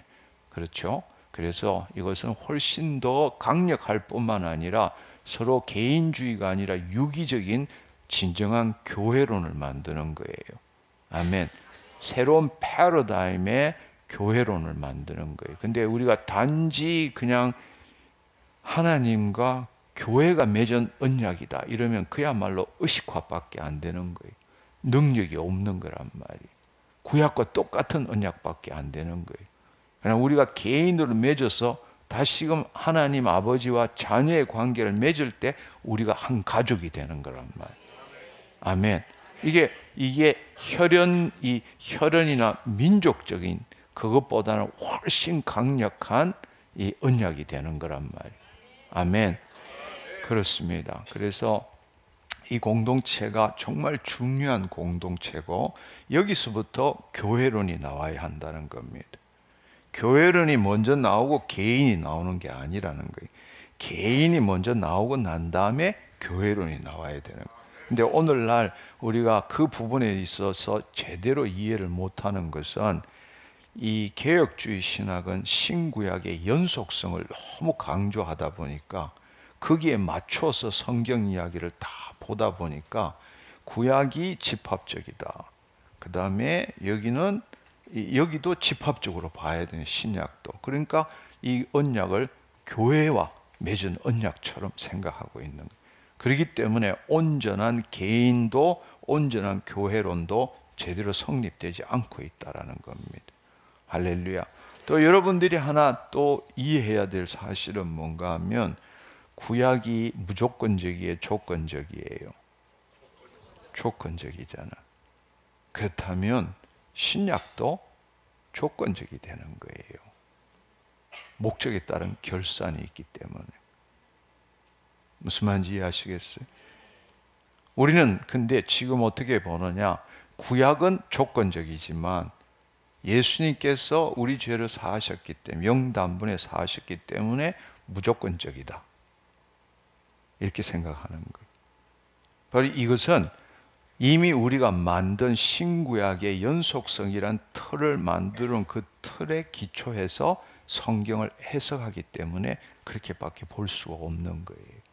그렇죠. 그래서 이것은 훨씬 더 강력할 뿐만 아니라 서로 개인주의가 아니라 유기적인 진정한 교회론을 만드는 거예요. 아멘. 새로운 패러다임의 교회론을 만드는 거예요. 근데 우리가 단지 그냥 하나님과 교회가 맺은 언약이다 이러면 그야말로 의식화밖에 안 되는 거예요. 능력이 없는 거란 말이에요. 구약과 똑같은 언약밖에 안 되는 거예요. 그러나 우리가 개인으로 맺어서 다시금 하나님 아버지와 자녀의 관계를 맺을 때 우리가 한 가족이 되는 거란 말이에요. 아멘. 이게 혈연이나 민족적인 그것보다는 훨씬 강력한 이 언약이 되는 거란 말이에요. 아멘. 그렇습니다. 그래서 이 공동체가 정말 중요한 공동체고 여기서부터 교회론이 나와야 한다는 겁니다. 교회론이 먼저 나오고 개인이 나오는 게 아니라는 거예요. 개인이 먼저 나오고 난 다음에 교회론이 나와야 되는 거예요. 근데 오늘날 우리가 그 부분에 있어서 제대로 이해를 못하는 것은 이 개혁주의 신학은 신구약의 연속성을 너무 강조하다 보니까 거기에 맞춰서 성경 이야기를 다 보다 보니까 구약이 집합적이다. 그 다음에 여기도 집합적으로 봐야 되는 신약도. 그러니까 이 언약을 교회와 맺은 언약처럼 생각하고 있는 거예요. 그렇기 때문에 온전한 개인도 온전한 교회론도 제대로 성립되지 않고 있다라는 겁니다. 할렐루야. 또 여러분들이 하나 또 이해해야 될 사실은 뭔가 하면 구약이 무조건적이에요, 조건적이에요? 조건적이잖아. 그렇다면 신약도 조건적이 되는 거예요. 목적에 따른 결산이 있기 때문에. 무슨 말인지 이해하시겠어요? 우리는 근데 지금 어떻게 보느냐, 구약은 조건적이지만 예수님께서 우리 죄를 사하셨기 때문에, 영단번에 사하셨기 때문에 무조건적이다, 이렇게 생각하는 거예요. 바로 이것은 이미 우리가 만든 신구약의 연속성이란 틀을 만드는 그 틀에 기초해서 성경을 해석하기 때문에 그렇게밖에 볼 수가 없는 거예요.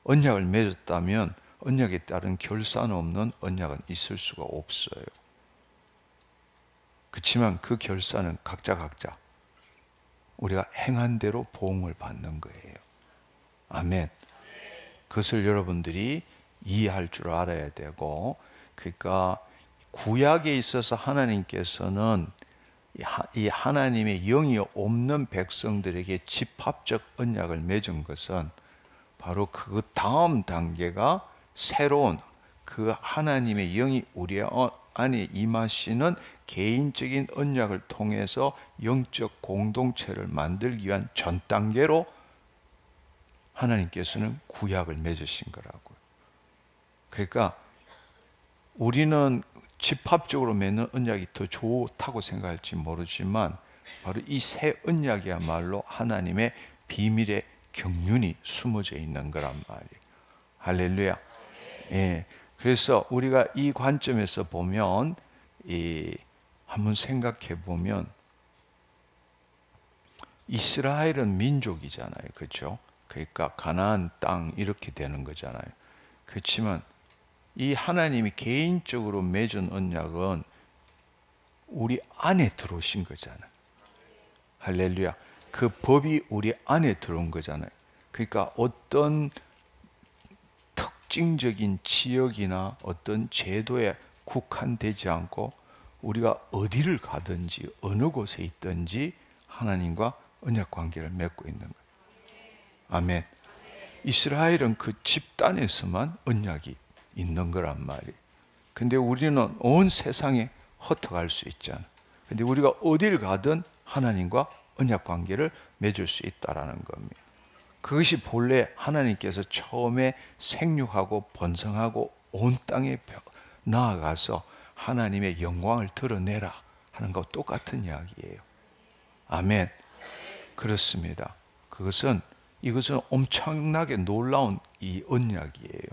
언약을 맺었다면 언약에 따른 결산 없는 언약은 있을 수가 없어요. 그렇지만 그 결산은 각자 우리가 행한 대로 보응을 받는 거예요. 아멘. 그것을 여러분들이 이해할 줄 알아야 되고, 그러니까 구약에 있어서 하나님께서는 이 하나님의 영이 없는 백성들에게 집합적 언약을 맺은 것은 바로 그 다음 단계가 새로운 그 하나님의 영이 우리 안에 임하시는 개인적인 언약을 통해서 영적 공동체를 만들기 위한 전 단계로 하나님께서는 구약을 맺으신 거라고요. 그러니까 우리는 집합적으로 맺는 언약이 더 좋다고 생각할지 모르지만 바로 이 새 언약이야말로 하나님의 비밀의 경륜이 숨어져 있는 거란 말이에요. 할렐루야. 예. 그래서 우리가 이 관점에서 보면, 한번 생각해 보면, 이스라엘은 민족이잖아요, 그렇죠? 그러니까 가나안 땅 이렇게 되는 거잖아요. 그렇지만 이 하나님이 개인적으로 맺은 언약은 우리 안에 들어오신 거잖아요. 할렐루야. 그 법이 우리 안에 들어온 거잖아요. 그러니까 어떤 특징적인 지역이나 어떤 제도에 국한되지 않고 우리가 어디를 가든지 어느 곳에 있든지 하나님과 언약 관계를 맺고 있는 거예요. 아멘. 이스라엘은 그 집단에서만 언약이 있는 거란 말이에요. 근데 우리는 온 세상에 흩어갈 수 있잖아. 근데 우리가 어딜 가든 하나님과 언약 관계를 맺을 수 있다라는 겁니다. 그것이 본래 하나님께서 처음에 생육하고 번성하고 온 땅에 나아가서 하나님의 영광을 드러내라 하는 것과 똑같은 이야기예요. 아멘. 그렇습니다. 이것은 엄청나게 놀라운 이 언약이에요.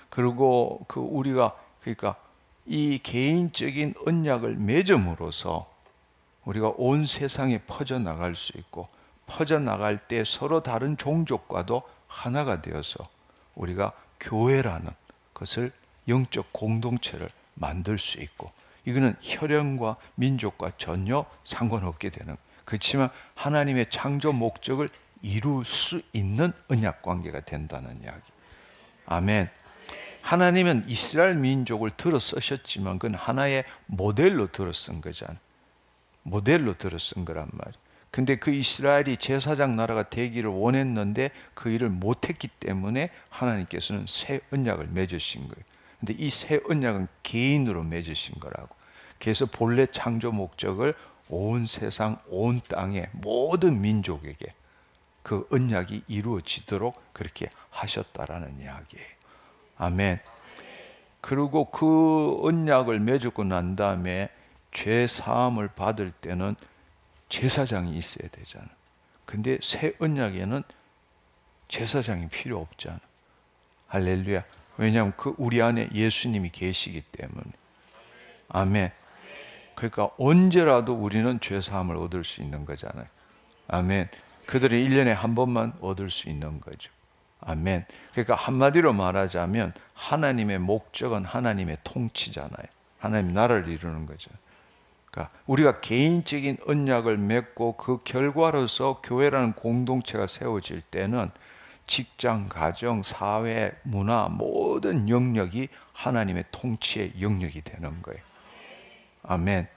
그리고 그러니까 이 개인적인 언약을 맺음으로써 우리가 온 세상에 퍼져나갈 수 있고, 퍼져나갈 때 서로 다른 종족과도 하나가 되어서 우리가 교회라는 것을, 영적 공동체를 만들 수 있고, 이거는 혈연과 민족과 전혀 상관없게 되는, 그렇지만 하나님의 창조 목적을 이룰 수 있는 언약 관계가 된다는 이야기. 아멘. 하나님은 이스라엘 민족을 들어 쓰셨지만 그건 하나의 모델로 들어 쓴 거잖아요. 모델로 들어 쓴 거란 말이에요. 근데 그 이스라엘이 제사장 나라가 되기를 원했는데 그 일을 못했기 때문에 하나님께서는 새 언약을 맺으신 거예요. 근데 이 새 언약은 개인으로 맺으신 거라고. 그래서 본래 창조 목적을 온 세상, 온 땅의 모든 민족에게 그 언약이 이루어지도록 그렇게 하셨다라는 이야기예요. 아멘. 그리고 그 언약을 맺고 난 다음에 죄 사함을 받을 때는 제사장이 있어야 되잖아. 근데 새 언약에는 제사장이 필요 없잖아. 할렐루야. 왜냐하면 우리 안에 예수님이 계시기 때문에. 아멘. 그러니까 언제라도 우리는 죄 사함을 얻을 수 있는 거잖아요. 아멘. 그들이 1년에 한 번만 얻을 수 있는 거죠. 아멘. 그러니까 한마디로 말하자면 하나님의 목적은 하나님의 통치잖아요. 하나님 나라를 이루는 거죠. 그러니까 우리가 개인적인 언약을 맺고 그 결과로서 교회라는 공동체가 세워질 때는 직장, 가정, 사회, 문화 모든 영역이 하나님의 통치의 영역이 되는 거예요. 아멘.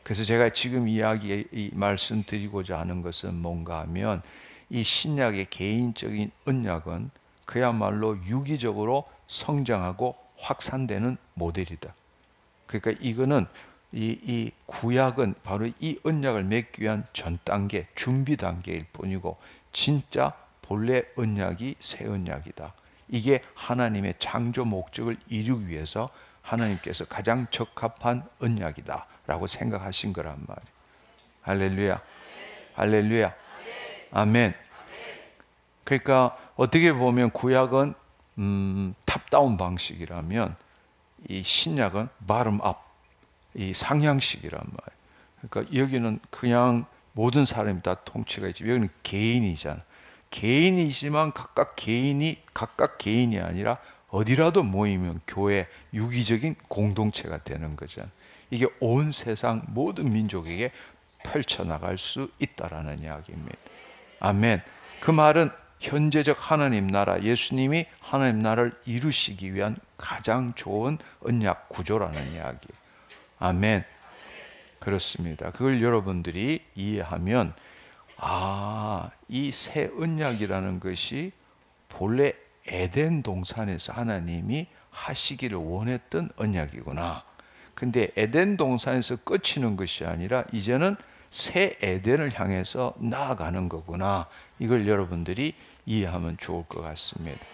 그래서 제가 지금 이 말씀드리고자 하는 것은 뭔가 하면 이 신약의 개인적인 언약은 그야말로 유기적으로 성장하고 확산되는 모델이다. 그러니까 이거는 이 구약은 바로 이 언약을 맺기 위한 전 단계, 준비 단계일 뿐이고 진짜 본래 언약이 새 언약이다. 이게 하나님의 창조 목적을 이루기 위해서 하나님께서 가장 적합한 언약이다 라고 생각하신 거란 말이에요. 할렐루야, 할렐루야, 아멘. 그러니까 어떻게 보면 구약은 탑다운 방식이라면 이 신약은 bottom-up, 이 상향식이란 말이에요. 그러니까 여기는 그냥 모든 사람이 다 통치가 있지, 여기는 개인이잖아. 개인이지만 각각 개인이 아니라 어디라도 모이면 교회, 유기적인 공동체가 되는 거잖아. 이게 온 세상 모든 민족에게 펼쳐나갈 수 있다라는 이야기입니다. 아멘. 그 말은 현재적 하나님 나라, 예수님이 하나님 나라를 이루시기 위한 가장 좋은 언약 구조라는 이야기. 아멘. 그렇습니다. 그걸 여러분들이 이해하면 이 새 언약이라는 것이 본래 에덴 동산에서 하나님이 하시기를 원했던 언약이구나. 근데 에덴 동산에서 끝이는 것이 아니라 이제는 새 에덴을 향해서 나아가는 거구나. 이걸 여러분들이 이해하면 좋을 것 같습니다.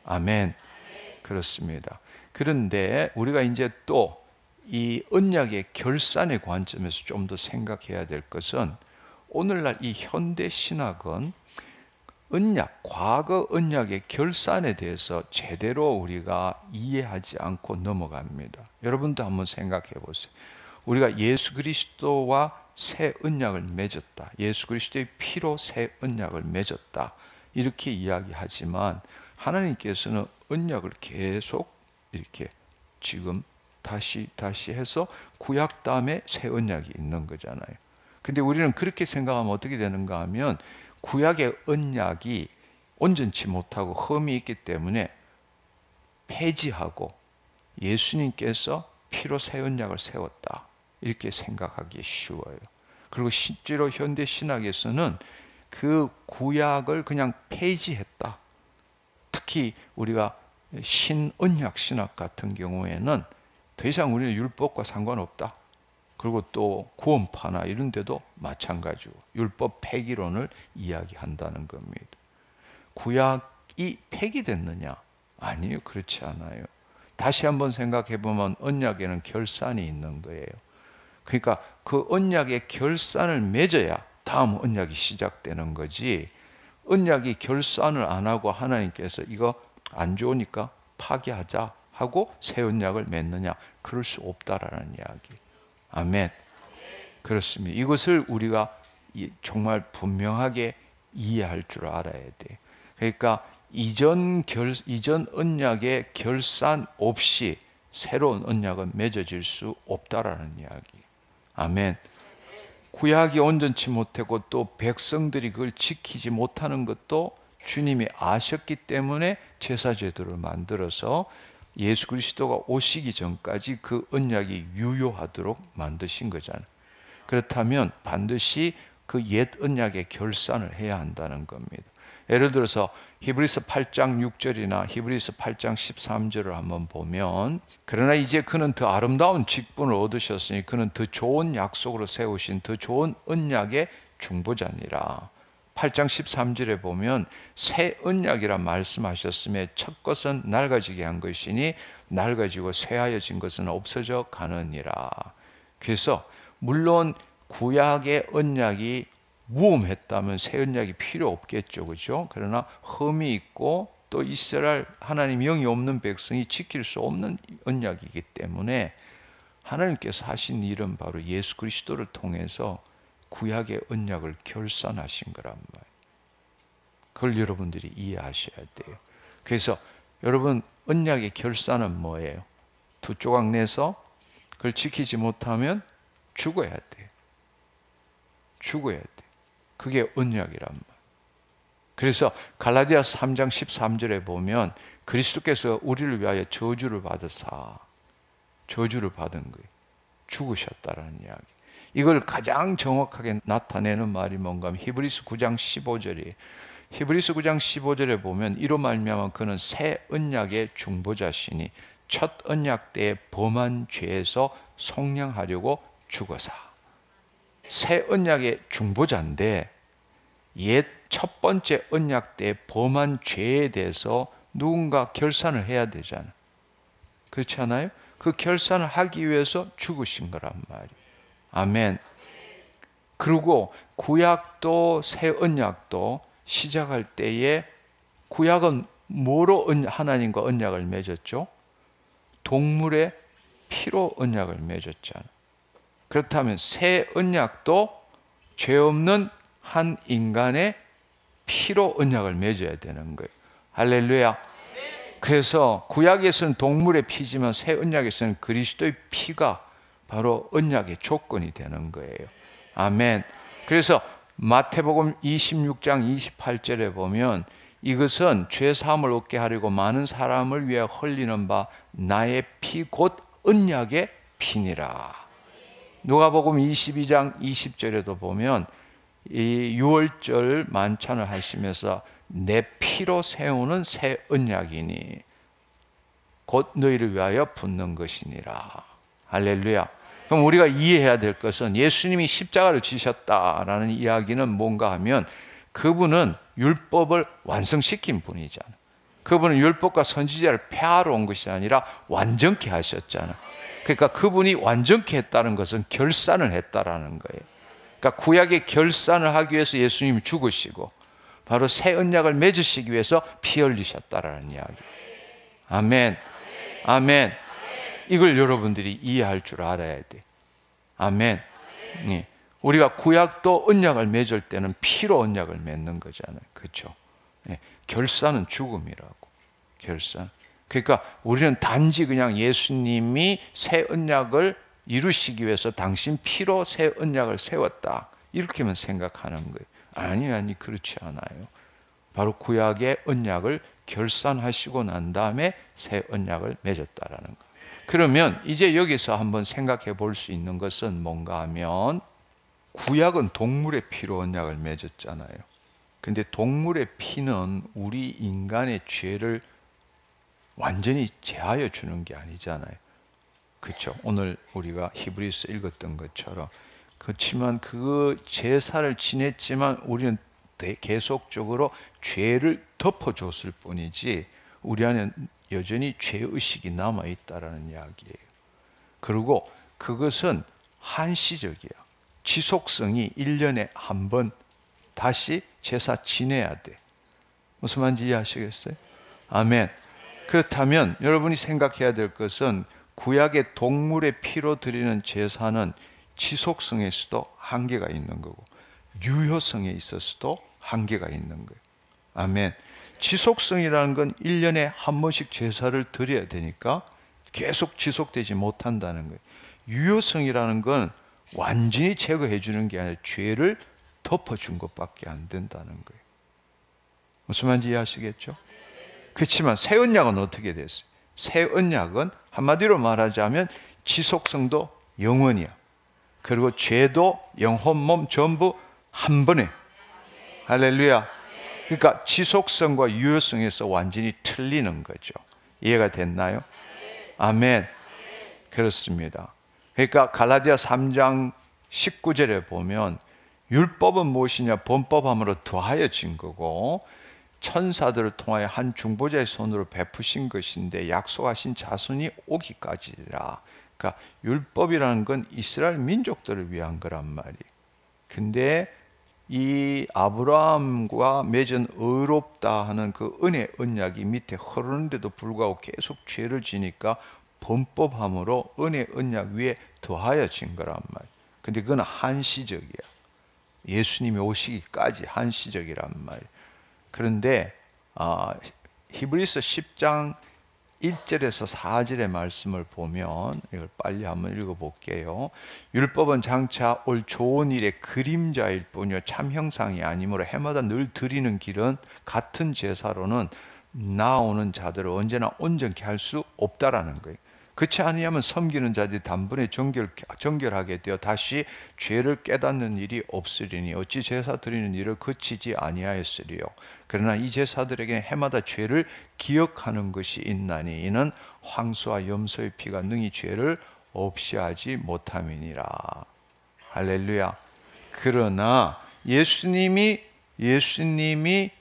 아멘. 그렇습니다. 그런데 우리가 이제 또 이 언약의 결산의 관점에서 좀 더 생각해야 될 것은 오늘날 이 현대 신학은 언약, 과거 언약의 결산에 대해서 제대로 우리가 이해하지 않고 넘어갑니다. 여러분도 한번 생각해 보세요. 우리가 예수 그리스도와 새 언약을 맺었다. 예수 그리스도의 피로 새 언약을 맺었다. 이렇게 이야기하지만 하나님께서는 언약을 계속 이렇게 지금 다시 해서 구약 다음에 새 언약이 있는 거잖아요. 근데 우리는 그렇게 생각하면 어떻게 되는가 하면 구약의 언약이 온전치 못하고 흠이 있기 때문에 폐지하고 예수님께서 피로 새 언약을 세웠다. 이렇게 생각하기 쉬워요. 그리고 실제로 현대 신학에서는 그 구약을 그냥 폐지했다. 특히 우리가 신언약 신학 같은 경우에는 더 이상 우리는 율법과 상관없다. 그리고 또 구원파나 이런 데도 마찬가지고 율법 폐기론을 이야기한다는 겁니다. 구약이 폐기됐느냐? 아니요, 그렇지 않아요. 다시 한번 생각해 보면 언약에는 결산이 있는 거예요. 그러니까 그 언약의 결산을 맺어야 다음 언약이 시작되는 거지. 언약이 결산을 안 하고 하나님께서 이거 안 좋으니까 파기하자 하고 새 언약을 맺느냐? 그럴 수 없다라는 이야기. 아멘. 그렇습니다. 이것을 우리가 정말 분명하게 이해할 줄 알아야 돼. 그러니까 이전 언약의 결산 없이 새로운 언약은 맺어질 수 없다라는 이야기. 아멘. 구약이 온전치 못하고 또 백성들이 그걸 지키지 못하는 것도 주님이 아셨기 때문에 제사제도를 만들어서 예수 그리스도가 오시기 전까지 그 언약이 유효하도록 만드신 거잖아요. 그렇다면 반드시 그 옛 언약의 결산을 해야 한다는 겁니다. 예를 들어서 히브리서 8장 6절이나 히브리서 8장 13절을 한번 보면, 그러나 이제 그는 더 아름다운 직분을 얻으셨으니 그는 더 좋은 약속으로 세우신 더 좋은 언약의 중보자니라. 8장 13절에 보면 새 언약이라 말씀하셨음에 첫 것은 낡아지게 한 것이니 낡아지고 쇠하여진 것은 없어져 가느니라. 그래서 물론 구약의 언약이 무험했다면 새 언약이 필요 없겠죠, 그렇죠? 그러나 흠이 있고 또 이스라엘 하나님 영이 없는 백성이 지킬 수 없는 언약이기 때문에 하나님께서 하신 일은 바로 예수 그리스도를 통해서 구약의 언약을 결산하신 거란 말이에요. 그걸 여러분들이 이해하셔야 돼요. 그래서 여러분, 언약의 결산은 뭐예요? 두 조각 내서 그걸 지키지 못하면 죽어야 돼요. 죽어야 돼. 그게 언약이란 말이에요. 그래서 갈라디아 3장 13절에 보면 그리스도께서 우리를 위하여 저주를 받으사 저주를 받은 거예요. 죽으셨다라는 이야기. 이걸 가장 정확하게 나타내는 말이 뭔가 하면 히브리서 9장 15절이에요. 히브리서 9장 15절에 보면 이로 말미암아 그는 새 언약의 중보자시니 첫 언약 때에 범한 죄에서 속량하려고 죽어서 새 언약의 중보자인데 옛 첫 번째 언약 때 범한 죄에 대해서 누군가 결산을 해야 되잖아. 그렇지 않아요? 그 결산을 하기 위해서 죽으신 거란 말이에요. 아멘. 그리고 구약도 새 언약도 시작할 때에 구약은 뭐로 하나님과 언약을 맺었죠? 동물의 피로 언약을 맺었잖아. 그렇다면 새 언약도 죄 없는 한 인간의 피로 언약을 맺어야 되는 거예요. 할렐루야. 그래서 구약에서는 동물의 피지만 새 언약에서는 그리스도의 피가 바로 언약의 조건이 되는 거예요. 아멘. 그래서 마태복음 26장 28절에 보면 이것은 죄 사함을 얻게 하려고 많은 사람을 위해 흘리는 바 나의 피 곧 언약의 피니라. 누가복음 22장 20절에도 보면 이 유월절 만찬을 하시면서 내 피로 세우는 새 언약이니 곧 너희를 위하여 붓는 것이니라. 할렐루야. 그럼 우리가 이해해야 될 것은 예수님이 십자가를 지셨다라는 이야기는 뭔가 하면 그분은 율법을 완성시킨 분이잖아. 그분은 율법과 선지자를 폐하러 온 것이 아니라 완전케 하셨잖아. 그러니까 그분이 완전케 했다는 것은 결산을 했다라는 거예요. 그러니까 구약의 결산을 하기 위해서 예수님이 죽으시고 바로 새 언약을 맺으시기 위해서 피 흘리셨다라는 이야기. 아멘. 아멘. 이걸 여러분들이 이해할 줄 알아야 돼. 아멘. 네. 우리가 구약도 언약을 맺을 때는 피로 언약을 맺는 거잖아요. 그렇죠? 네. 결산은 죽음이라고. 결산. 그러니까 우리는 단지 그냥 예수님이 새 언약을 이루시기 위해서 당신 피로 새 언약을 세웠다. 이렇게만 생각하는 거예요. 아니 그렇지 않아요. 바로 구약의 언약을 결산하시고 난 다음에 새 언약을 맺었다라는 거예요. 그러면 이제 여기서 한번 생각해 볼 수 있는 것은 뭔가 하면 구약은 동물의 피로 언약을 맺었잖아요. 근데 동물의 피는 우리 인간의 죄를 완전히 제하여 주는 게 아니잖아요. 그렇죠? 오늘 우리가 히브리서 읽었던 것처럼 그렇지만 그 제사를 지냈지만 우리는 계속적으로 죄를 덮어줬을 뿐이지 우리 안에 여전히 죄의식이 남아있다라는 이야기예요. 그리고 그것은 한시적이야. 지속성이 1년에 한 번 다시 제사 지내야 돼. 무슨 말인지 이해하시겠어요? 아멘. 그렇다면 여러분이 생각해야 될 것은 구약의 동물의 피로 드리는 제사는 지속성에서도 한계가 있는 거고 유효성에 있어서도 한계가 있는 거예요. 아멘. 지속성이라는 건 1년에 한 번씩 제사를 드려야 되니까 계속 지속되지 못한다는 거예요. 유효성이라는 건 완전히 제거해 주는 게 아니라 죄를 덮어준 것밖에 안 된다는 거예요. 무슨 말인지 이해하시겠죠? 그렇지만 새 언약은 어떻게 됐어요? 새 언약은 한마디로 말하자면 지속성도 영원이야. 그리고 죄도 영혼 몸 전부 한 번에. 할렐루야. 그러니까 지속성과 유효성에서 완전히 틀리는 거죠. 이해가 됐나요? 아멘. 그렇습니다. 그러니까 갈라디아 3장 19절에 보면 율법은 무엇이냐? 범법함으로 더하여진 거고 천사들을 통하여 한 중보자의 손으로 베푸신 것인데 약속하신 자손이 오기까지라. 그러니까 율법이라는 건 이스라엘 민족들을 위한 거란 말이에요. 근데 이 아브라함과 맺은 의롭다 하는 그 은혜 언약이 밑에 흐르는데도 불구하고 계속 죄를 지니까 범법함으로 은혜 언약 위에 더하여진 거란 말이에요. 근데 그건 한시적이야. 예수님이 오시기까지 한시적이란 말이에요. 그런데 히브리서 10장 1절에서 4절의 말씀을 보면 이걸 빨리 한번 읽어볼게요. 율법은 장차 올 좋은 일의 그림자일 뿐이요 참 형상이 아니므로 해마다 늘 드리는 길은 같은 제사로는 나오는 자들을 언제나 온전케 할 수 없다라는 거예요. 그렇지 아니하면 섬기는 자들이 단번에 정결하게 되어 다시 죄를 깨닫는 일이 없으리니 어찌 제사 드리는 일을 그치지 아니하였으리요. 그러나 이 제사들에게 해마다 죄를 기억하는 것이 있나니 이는 황소와 염소의 피가 능히 죄를 없이 하지 못함이니라. 할렐루야. 그러나 예수님이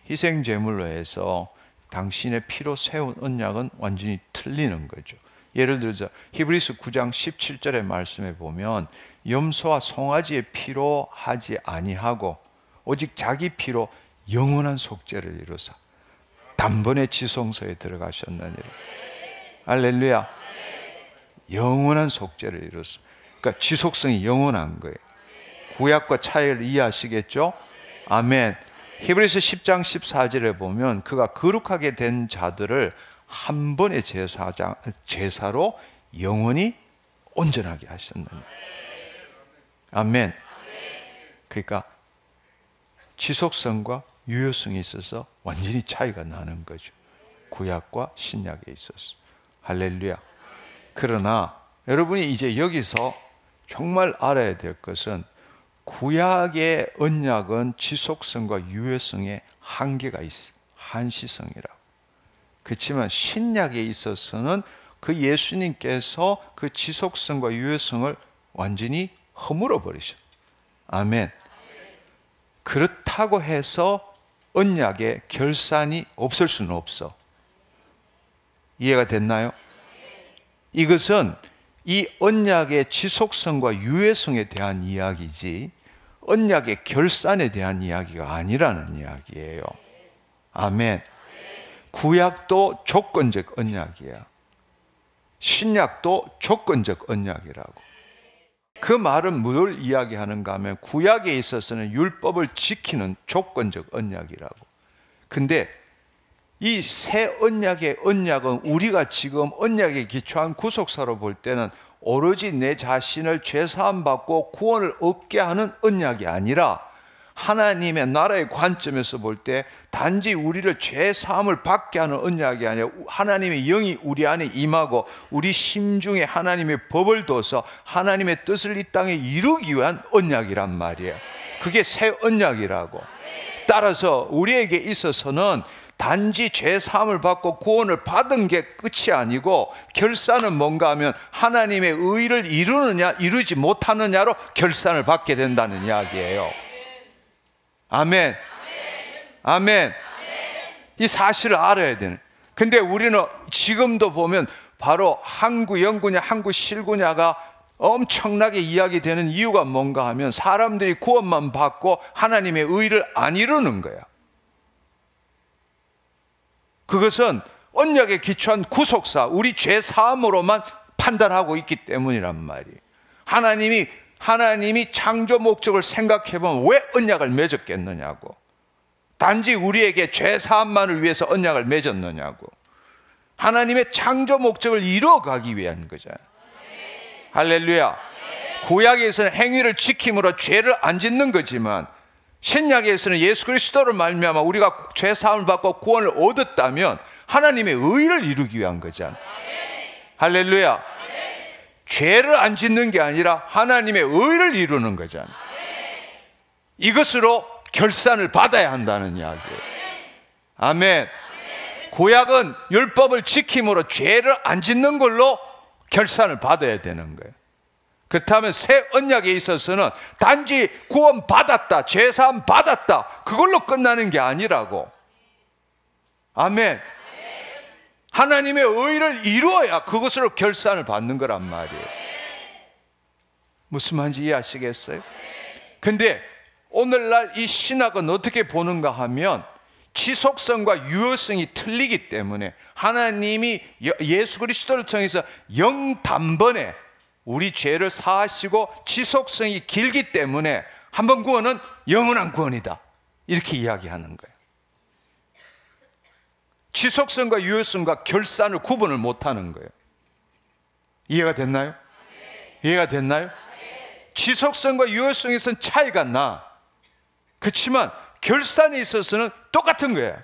희생 제물로 해서 당신의 피로 세운 언약은 완전히 틀리는 거죠. 예를 들어서 히브리서 9장 17절의 말씀에 보면 염소와 송아지의 피로 하지 아니하고 오직 자기 피로 영원한 속죄를 이루사 단번에 지성소에 들어가셨느니라. 할렐루야. 영원한 속죄를 이루사. 그러니까 지속성이 영원한 거예요. 구약과 차이를 이해하시겠죠? 아멘. 히브리서 10장 14절에 보면 그가 거룩하게 된 자들을 한 번의 제사로 영원히 온전하게 하셨느니라. 아멘. 그러니까 지속성과 유효성이 있어서 완전히 차이가 나는 거죠. 구약과 신약에 있어서. 할렐루야. 그러나 여러분이 이제 여기서 정말 알아야 될 것은 구약의 언약은 지속성과 유효성에 한계가 있어. 한시성이라고. 그렇지만 신약에 있어서는 그 예수님께서 그 지속성과 유효성을 완전히 허물어 버리셔. 아멘. 그렇다고 해서 언약의 결산이 없을 수는 없어. 이해가 됐나요? 이것은 이 언약의 지속성과 유효성에 대한 이야기지 언약의 결산에 대한 이야기가 아니라는 이야기예요. 아멘. 구약도 조건적 언약이야. 신약도 조건적 언약이라고. 그 말은 뭘 이야기하는가 하면 구약에 있어서는 율법을 지키는 조건적 언약이라고. 근데 이 새 언약의 언약은 우리가 지금 언약에 기초한 구속사로 볼 때는 오로지 내 자신을 죄사함 받고 구원을 얻게 하는 언약이 아니라 하나님의 나라의 관점에서 볼 때 단지 우리를 죄사함을 받게 하는 언약이 아니라 하나님의 영이 우리 안에 임하고 우리 심중에 하나님의 법을 둬서 하나님의 뜻을 이 땅에 이루기 위한 언약이란 말이에요. 그게 새 언약이라고. 따라서 우리에게 있어서는 단지 죄사함을 받고 구원을 받은 게 끝이 아니고 결산은 뭔가 하면 하나님의 의를 이루느냐 이루지 못하느냐로 결산을 받게 된다는 이야기예요. 아멘. 아멘. 이 사실을 알아야 되는. 근데 우리는 지금도 보면 바로 항구 영구냐 항구 실구냐가 엄청나게 이야기되는 이유가 뭔가 하면 사람들이 구원만 받고 하나님의 의를 안 이루는 거야. 그것은 언약에 기초한 구속사, 우리 죄 사함으로만 판단하고 있기 때문이란 말이에요. 하나님이 창조 목적을 생각해 보면 왜 언약을 맺었겠느냐고. 단지 우리에게 죄 사함만을 위해서 언약을 맺었느냐고. 하나님의 창조 목적을 이루어가기 위한 거잖아요. 할렐루야. 구약에서는 행위를 지킴으로 죄를 안 짓는 거지만 신약에서는 예수 그리스도를 말미암아 우리가 죄 사함을 받고 구원을 얻었다면 하나님의 의를 이루기 위한 거잖아요. 할렐루야. 죄를 안 짓는 게 아니라 하나님의 의를 이루는 거잖아요. 이것으로 결산을 받아야 한다는 이야기예요. 아멘. 구약은 율법을 지킴으로 죄를 안 짓는 걸로 결산을 받아야 되는 거예요. 그렇다면 새 언약에 있어서는 단지 구원 받았다, 죄사함 받았다, 그걸로 끝나는 게 아니라고. 아멘. 하나님의 의를 이루어야 그것으로 결산을 받는 거란 말이에요. 무슨 말인지 이해하시겠어요? 근데 오늘날 이 신학은 어떻게 보는가 하면 지속성과 유효성이 틀리기 때문에 하나님이 예수 그리스도를 통해서 영단번에 우리 죄를 사하시고 지속성이 길기 때문에 한 번 구원은 영원한 구원이다, 이렇게 이야기하는 거예요. 지속성과 유효성과 결산을 구분을 못하는 거예요. 이해가 됐나요? 이해가 됐나요? 지속성과 유효성에서는 차이가 나. 그렇지만 결산에 있어서는 똑같은 거예요.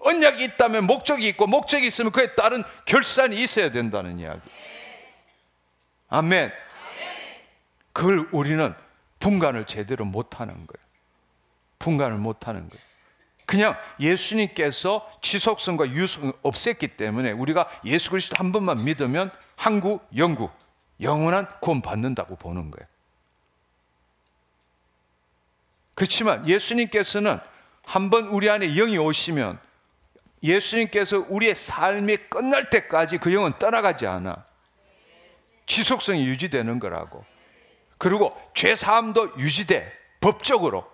언약이 있다면 목적이 있고 목적이 있으면 그에 따른 결산이 있어야 된다는 이야기. 아멘. 그걸 우리는 분간을 제대로 못하는 거예요. 분간을 못하는 거예요. 그냥 예수님께서 지속성과 유효성을 없앴기 때문에 우리가 예수 그리스도 한 번만 믿으면 한국, 영구, 영원한 구원 받는다고 보는 거예요. 그렇지만 예수님께서는 한번 우리 안에 영이 오시면 예수님께서 우리의 삶이 끝날 때까지 그 영은 떠나가지 않아. 지속성이 유지되는 거라고. 그리고 죄사함도 유지돼, 법적으로.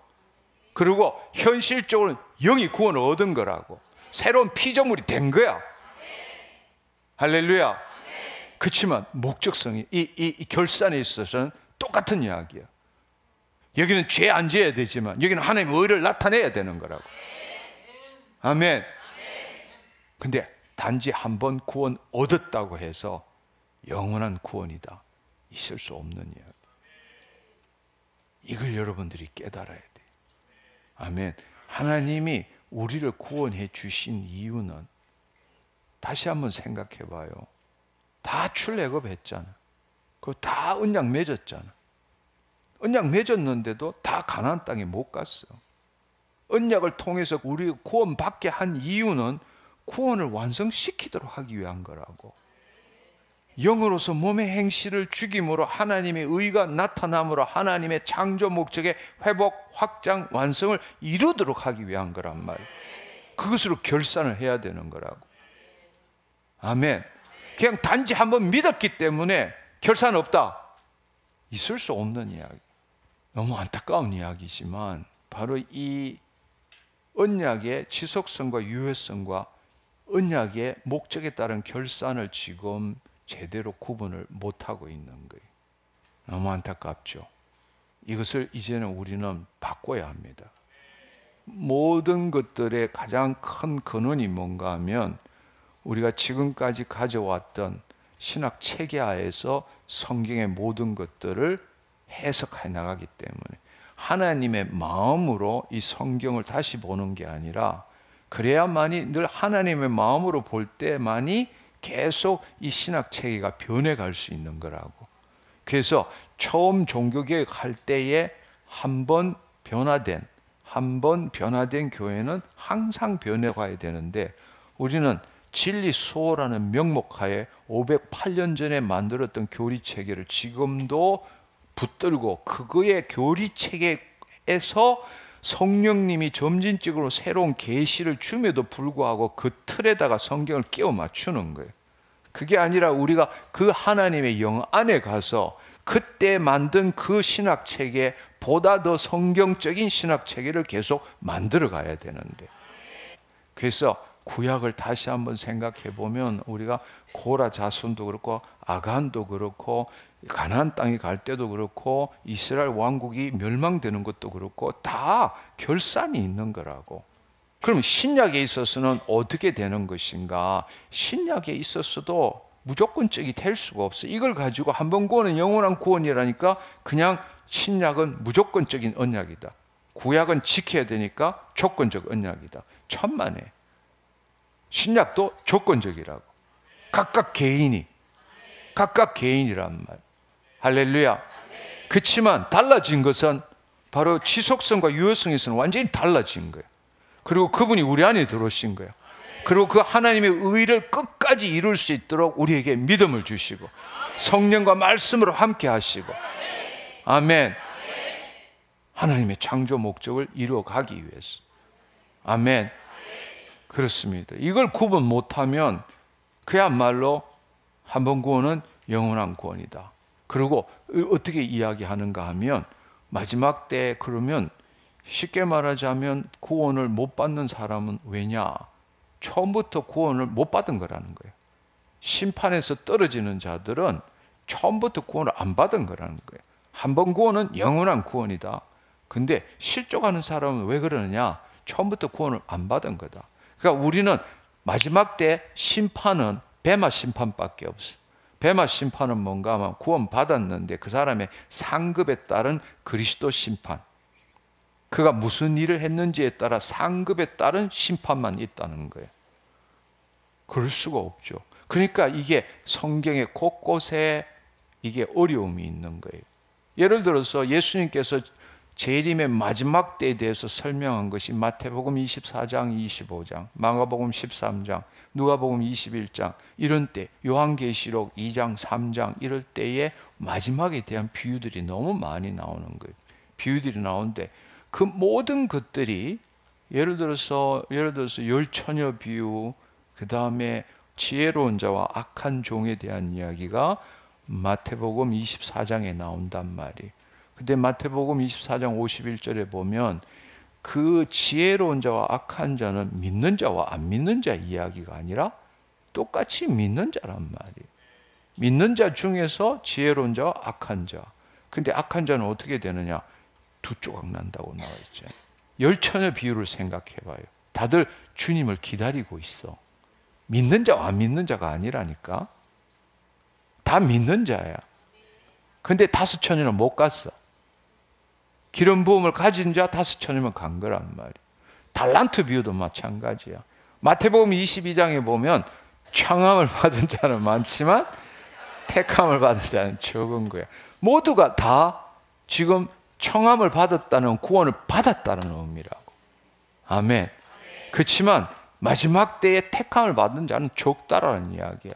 그리고 현실적으로 영이 구원을 얻은 거라고. 새로운 피조물이 된 거야. 할렐루야. 그렇지만 목적성이 이 결산에 있어서는 똑같은 이야기야. 여기는 죄 안 지어야 되지만 여기는 하나님의 의를 나타내야 되는 거라고. 아멘. 근데 단지 한 번 구원 얻었다고 해서 영원한 구원이다, 있을 수 없는 이야기. 이걸 여러분들이 깨달아야 돼. 아멘. 하나님이 우리를 구원해 주신 이유는 다시 한번 생각해 봐요. 다 출애굽했잖아. 그리고 다 언약 맺었잖아. 언약 맺었는데도 다 가나안 땅에 못 갔어. 언약을 통해서 우리 구원받게 한 이유는 구원을 완성시키도록 하기 위한 거라고. 영으로서 몸의 행실을 죽임으로 하나님의 의가 나타남으로 하나님의 창조 목적의 회복, 확장, 완성을 이루도록 하기 위한 거란 말이에요. 그것으로 결산을 해야 되는 거라고. 아멘. 그냥 단지 한번 믿었기 때문에 결산 없다, 있을 수 없는 이야기. 너무 안타까운 이야기지만 바로 이 언약의 지속성과 유효성과 언약의 목적에 따른 결산을 지금 제대로 구분을 못하고 있는 거예요. 너무 안타깝죠. 이것을 이제는 우리는 바꿔야 합니다. 모든 것들의 가장 큰 근원이 뭔가 하면 우리가 지금까지 가져왔던 신학 체계하에서 성경의 모든 것들을 해석해 나가기 때문에 하나님의 마음으로 이 성경을 다시 보는 게 아니라, 그래야만이 늘 하나님의 마음으로 볼 때만이 계속 이 신학 체계가 변해갈 수 있는 거라고. 그래서 처음 종교개혁 할 때에 한 번 변화된 교회는 항상 변해가야 되는데, 우리는 진리 수호라는 명목하에 508년 전에 만들었던 교리 체계를 지금도 붙들고 그거의 교리 체계에서 성령님이 점진적으로 새로운 계시를 줌에도 불구하고 그 틀에다가 성경을 끼워 맞추는 거예요. 그게 아니라 우리가 그 하나님의 영 안에 가서 그때 만든 그 신학 체계 보다 더 성경적인 신학 체계를 계속 만들어 가야 되는데, 그래서 구약을 다시 한번 생각해 보면 우리가 고라 자손도 그렇고 아간도 그렇고 가나안 땅에 갈 때도 그렇고 이스라엘 왕국이 멸망되는 것도 그렇고 다 결산이 있는 거라고. 그럼 신약에 있어서는 어떻게 되는 것인가? 신약에 있어서도 무조건적이 될 수가 없어. 이걸 가지고 한 번 구원은 영원한 구원이라니까 그냥 신약은 무조건적인 언약이다, 구약은 지켜야 되니까 조건적 언약이다. 천만에. 신약도 조건적이라고. 각각 개인이란 말. 할렐루야. 그렇지만 달라진 것은 바로 지속성과 유효성에서는 완전히 달라진 거예요. 그리고 그분이 우리 안에 들어오신 거예요. 그리고 그 하나님의 의를 끝까지 이룰 수 있도록 우리에게 믿음을 주시고 성령과 말씀으로 함께 하시고, 아멘. 하나님의 창조 목적을 이루어가기 위해서. 아멘. 그렇습니다. 이걸 구분 못하면 그야말로 한 번 구원은 영원한 구원이다. 그리고 어떻게 이야기하는가 하면 마지막 때 그러면 쉽게 말하자면 구원을 못 받는 사람은 왜냐? 처음부터 구원을 못 받은 거라는 거예요. 심판에서 떨어지는 자들은 처음부터 구원을 안 받은 거라는 거예요. 한 번 구원은 영원한 구원이다. 근데 실족하는 사람은 왜 그러느냐? 처음부터 구원을 안 받은 거다. 그러니까 우리는 마지막 때 심판은 베마 심판밖에 없어요. 베마 심판은 뭔가 하면 구원 받았는데 그 사람의 상급에 따른 그리스도 심판, 그가 무슨 일을 했는지에 따라 상급에 따른 심판만 있다는 거예요. 그럴 수가 없죠. 그러니까 이게 성경의 곳곳에 이게 어려움이 있는 거예요. 예를 들어서 예수님께서 재림의 마지막 때에 대해서 설명한 것이 마태복음 24장, 25장, 마가복음 13장, 누가복음 21장 이런 때, 요한계시록 2장, 3장 이럴 때의 마지막에 대한 비유들이 너무 많이 나오는 거예요. 비유들이 나오는데 그 모든 것들이 예를 들어서 열처녀 비유, 그 다음에 지혜로운 자와 악한 종에 대한 이야기가 마태복음 24장에 나온단 말이에요. 근데 마태복음 24장 51절에 보면 그 지혜로운 자와 악한 자는 믿는 자와 안 믿는 자 이야기가 아니라 똑같이 믿는 자란 말이에요. 믿는 자 중에서 지혜로운 자와 악한 자. 근데 악한 자는 어떻게 되느냐? 두 조각 난다고 나와 있죠. 열처녀 비유를 생각해 봐요. 다들 주님을 기다리고 있어. 믿는 자와 안 믿는 자가 아니라니까. 다 믿는 자야. 근데 5처녀는 못 갔어. 기름 부음을 가진 자 5처녀만 간 거란 말이야. 달란트 비유도 마찬가지야. 마태복음 22장에 보면 청함을 받은 자는 많지만 택함을 받은 자는 적은 거야. 모두가 다 지금 청함을 받았다는, 구원을 받았다는 의미라고. 아멘. 그렇지만 마지막 때에 택함을 받은 자는 적다라는 이야기야.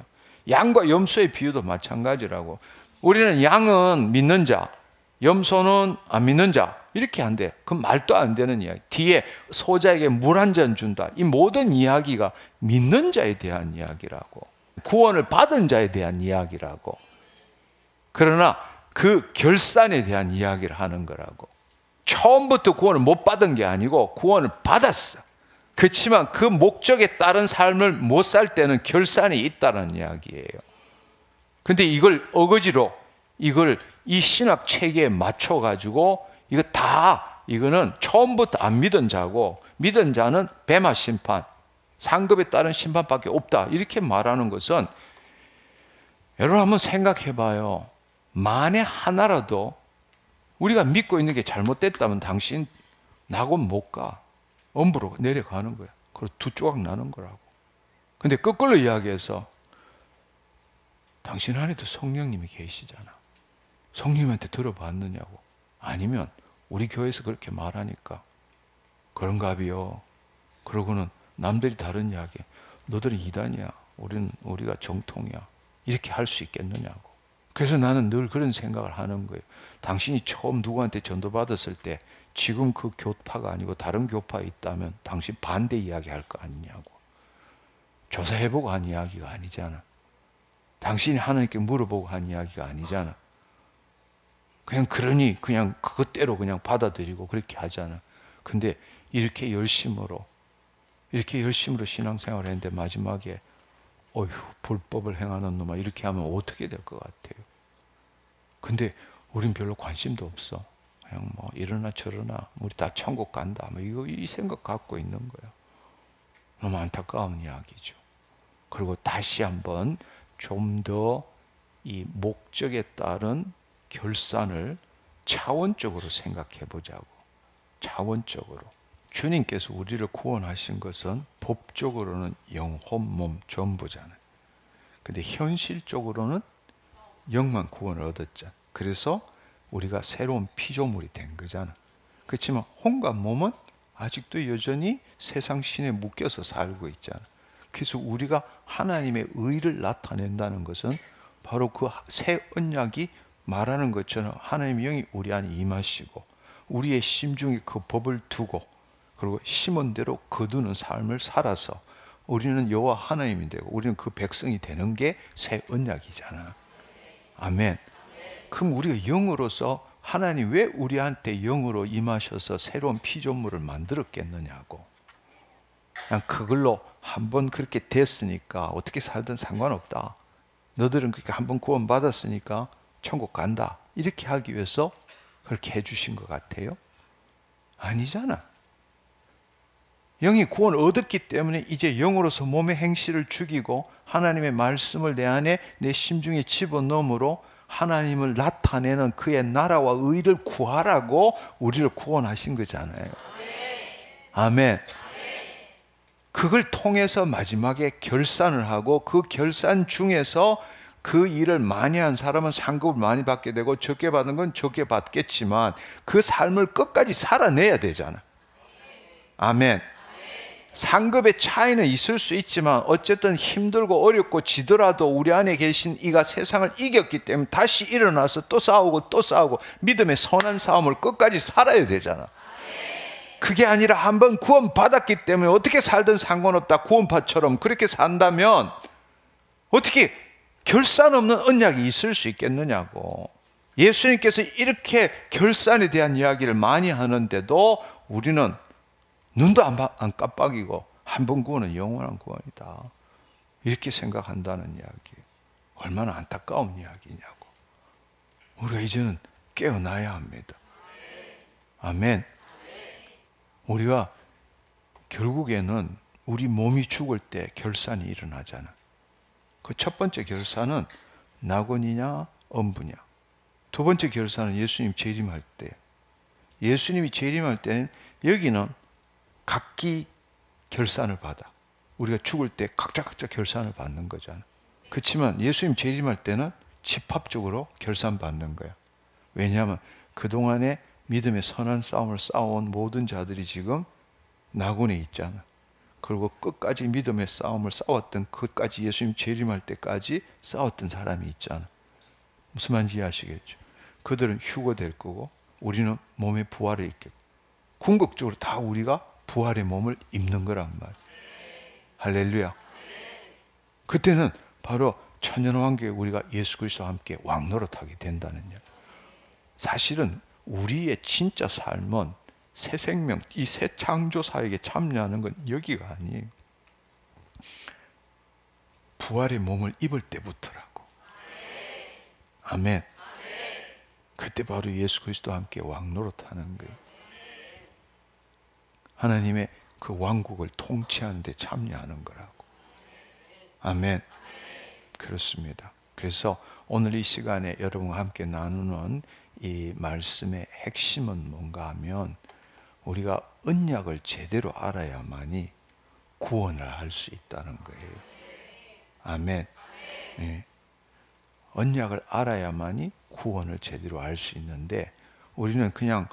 양과 염소의 비유도 마찬가지라고. 우리는 양은 믿는 자, 염소는 안 믿는 자 이렇게 한대. 그건 말도 안 되는 이야기. 뒤에 소자에게 물 한 잔 준다. 이 모든 이야기가 믿는 자에 대한 이야기라고. 구원을 받은 자에 대한 이야기라고. 그러나 그 결산에 대한 이야기를 하는 거라고. 처음부터 구원을 못 받은 게 아니고 구원을 받았어. 그렇지만 그 목적에 따른 삶을 못 살 때는 결산이 있다는 이야기예요. 근데 이걸 어거지로 이 신학 체계에 맞춰가지고 이거는 처음부터 안 믿은 자고 믿은 자는 뱀아 심판, 상급에 따른 심판밖에 없다. 이렇게 말하는 것은 여러분 한번 생각해 봐요. 만에 하나라도 우리가 믿고 있는 게 잘못됐다면 당신 낙원 못 가. 엄부로 내려가는 거야. 그리고 두 조각 나는 거라고. 근데 거꾸로 이야기해서 당신 안에도 성령님이 계시잖아. 성령님한테 들어봤느냐고. 아니면 우리 교회에서 그렇게 말하니까 그런가비요. 그러고는 남들이 다른 이야기. 너들은 이단이야. 우리가 정통이야. 이렇게 할 수 있겠느냐고. 그래서 나는 늘 그런 생각을 하는 거예요. 당신이 처음 누구한테 전도받았을 때 지금 그 교파가 아니고 다른 교파에 있다면 당신 반대 이야기 할 거 아니냐고. 조사해보고 한 이야기가 아니잖아. 당신이 하나님께 물어보고 한 이야기가 아니잖아. 그냥 그것대로 그냥 받아들이고 그렇게 하잖아. 근데 이렇게 열심으로 신앙생활을 했는데 마지막에 어휴 불법을 행하는 놈아 이렇게 하면 어떻게 될 것 같아요? 근데 우린 별로 관심도 없어. 그냥 뭐 이러나 저러나 우리 다 천국 간다. 이 생각 갖고 있는 거야. 너무 안타까운 이야기죠. 그리고 다시 한번 좀 더 이 목적에 따른 결산을 차원적으로 생각해 보자고. 차원적으로. 주님께서 우리를 구원하신 것은 법적으로는 영혼, 몸 전부잖아요. 근데 현실적으로는 영만 구원을 얻었잖아. 그래서 우리가 새로운 피조물이 된 거잖아. 그렇지만 혼과 몸은 아직도 여전히 세상 신에 묶여서 살고 있잖아. 그래서 우리가 하나님의 의를 나타낸다는 것은 바로 그 새 언약이 말하는 것처럼 하나님의 영이 우리 안에 임하시고 우리의 심중에 그 법을 두고 그리고 심은 대로 거두는 삶을 살아서 우리는 여호와 하나님이 되고 우리는 그 백성이 되는 게 새 언약이잖아. 아멘. 그럼 우리가 영으로서 하나님 왜 우리한테 영으로 임하셔서 새로운 피조물을 만들었겠느냐고. 그냥 그걸로 한번 그렇게 됐으니까 어떻게 살든 상관없다. 너들은 그렇게 한번 구원 받았으니까 천국 간다. 이렇게 하기 위해서 그렇게 해주신 것 같아요? 아니잖아. 영이 구원을 얻었기 때문에 이제 영으로서 몸의 행실을 죽이고 하나님의 말씀을 내 안에 내 심중에 집어넣음으로 하나님을 나타내는 그의 나라와 의를 구하라고 우리를 구원하신 거잖아요. 아멘. 그걸 통해서 마지막에 결산을 하고 그 결산 중에서 그 일을 많이 한 사람은 상급을 많이 받게 되고 적게 받은 건 적게 받겠지만 그 삶을 끝까지 살아내야 되잖아. 아멘. 상급의 차이는 있을 수 있지만 어쨌든 힘들고 어렵고 지더라도 우리 안에 계신 이가 세상을 이겼기 때문에 다시 일어나서 또 싸우고 또 싸우고 믿음의 선한 싸움을 끝까지 살아야 되잖아. 그게 아니라 한번 구원받았기 때문에 어떻게 살든 상관없다, 구원파처럼 그렇게 산다면 어떻게 결산 없는 언약이 있을 수 있겠느냐고. 예수님께서 이렇게 결산에 대한 이야기를 많이 하는데도 우리는 눈도 안 깜빡이고 한 번 구원은 영원한 구원이다, 이렇게 생각한다는 이야기, 얼마나 안타까운 이야기냐고. 우리가 이제는 깨어나야 합니다. 아멘. 우리가 결국에는 우리 몸이 죽을 때 결산이 일어나잖아. 그 첫 번째 결산은 낙원이냐 엄부냐. 두 번째 결산은 예수님 재림할 때. 예수님이 재림할 때는 여기는 각기 결산을 받아. 우리가 죽을 때 각자 결산을 받는 거잖아. 그렇지만 예수님 재림할 때는 집합적으로 결산받는 거야. 왜냐하면 그동안에 믿음의 선한 싸움을 싸워온 모든 자들이 지금 낙원에 있잖아. 그리고 끝까지 믿음의 싸움을 싸웠던, 끝까지 예수님 재림할 때까지 싸웠던 사람이 있잖아. 무슨 말인지 이해하시겠죠? 그들은 휴거될 거고 우리는 몸의 부활을 입겠고, 궁극적으로 다 우리가 부활의 몸을 입는 거란 말이야. 할렐루야. 그때는 바로 천년왕국에 우리가 예수 그리스도와 함께 왕노릇하게 된다는 이야기. 사실은 우리의 진짜 삶은 새 생명, 이 새 창조 사역에 참여하는 건 여기가 아니에요. 부활의 몸을 입을 때부터라고. 아멘. 그때 바로 예수 그리스도와 함께 왕노릇하는 거예요. 하나님의 그 왕국을 통치하는 데 참여하는 거라고. 아멘. 그렇습니다. 그래서 오늘 이 시간에 여러분과 함께 나누는 이 말씀의 핵심은 뭔가 하면, 우리가 언약을 제대로 알아야만이 구원을 할 수 있다는 거예요. 아멘. 네. 언약을 알아야만이 구원을 제대로 알 수 있는데, 우리는 그냥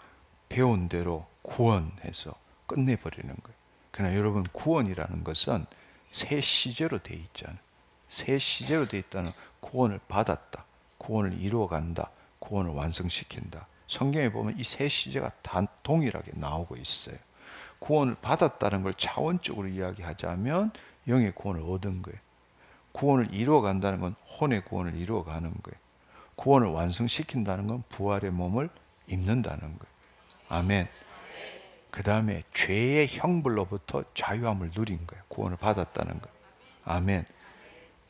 배운 대로 구원해서 끝내버리는 거예요. 그러나 여러분, 구원이라는 것은 새 시제로 돼 있잖아요. 새 시제로 돼 있다는, 구원을 받았다, 구원을 이루어간다, 구원을 완성시킨다. 성경에 보면 이 세 시제가 다 동일하게 나오고 있어요. 구원을 받았다는 걸 차원적으로 이야기하자면 영의 구원을 얻은 거예요. 구원을 이루어간다는 건 혼의 구원을 이루어가는 거예요. 구원을 완성시킨다는 건 부활의 몸을 입는다는 거예요. 아멘. 그 다음에 죄의 형벌로부터 자유함을 누린 거예요. 구원을 받았다는 거예요. 아멘.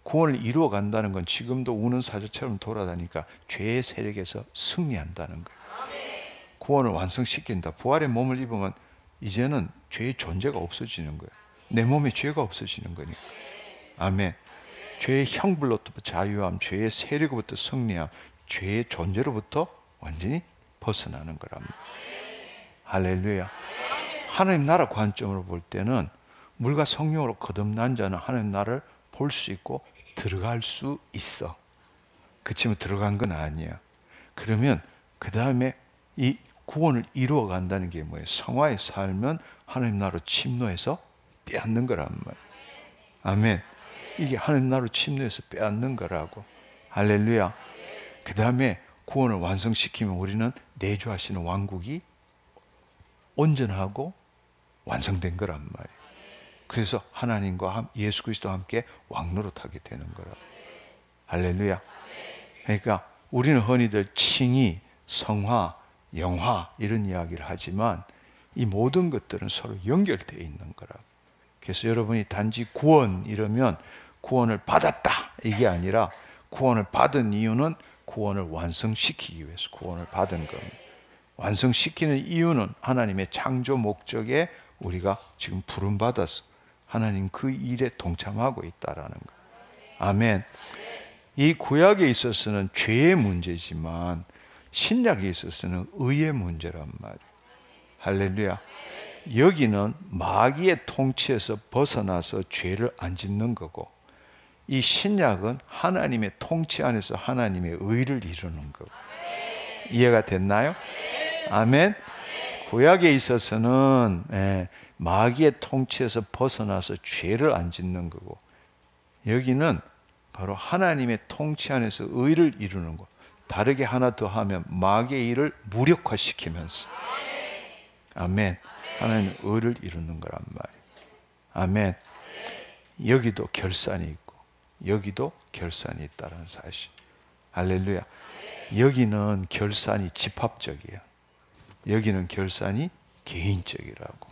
구원을 이루어간다는 건 지금도 우는 사자처럼 돌아다니까 죄의 세력에서 승리한다는 거예요. 구원을 완성시킨다. 부활의 몸을 입으면 이제는 죄의 존재가 없어지는 거예요. 내 몸에 죄가 없어지는 거니까. 아멘. 죄의 형벌로부터 자유함, 죄의 세력으로부터 승리함, 죄의 존재로부터 완전히 벗어나는 거랍니다. 할렐루야. 하나님 나라 관점으로 볼 때는 물과 성령으로 거듭난 자는 하나님 나라를 볼 수 있고 들어갈 수 있어. 그치만 들어간 건 아니야. 그러면 그 다음에 이 구원을 이루어 간다는 게 뭐예요? 성화에 살면 하나님 나라로 침노해서 빼앗는 거란 말이에요. 아멘. 이게 하나님 나라로 침노해서 빼앗는 거라고. 할렐루야. 그 다음에 구원을 완성시키면 우리는 내주하시는 왕국이 온전하고 완성된 거란 말이에요. 그래서 하나님과 예수 그리스도와 함께 왕노릇하게 되는 거라고. 할렐루야. 그러니까 우리는 흔히들 칭의, 성화, 영화 이런 이야기를 하지만 이 모든 것들은 서로 연결되어 있는 거라고. 그래서 여러분이 단지 구원 이러면 구원을 받았다 이게 아니라, 구원을 받은 이유는 구원을 완성시키기 위해서 구원을 받은 겁니다. 완성시키는 이유는 하나님의 창조 목적에 우리가 지금 부름받아서 하나님 그 일에 동참하고 있다라는 거예요. 아멘. 이 구약에 있어서는 죄의 문제지만 신약에 있어서는 의의 문제란 말이에요. 할렐루야. 여기는 마귀의 통치에서 벗어나서 죄를 안 짓는 거고, 이 신약은 하나님의 통치 안에서 하나님의 의를 이루는 거고. 이해가 됐나요? 아멘. 구약에 있어서는 마귀의 통치에서 벗어나서 죄를 안 짓는 거고, 여기는 바로 하나님의 통치 안에서 의를 이루는 거. 다르게 하나 더 하면 마귀의 일을 무력화시키면서, 아멘, 하나님의 의를 이루는 거란 말이에요. 아멘. 여기도 결산이 있고 여기도 결산이 있다는 사실. 할렐루야. 여기는 결산이 집합적이야. 여기는 결산이 개인적이라고.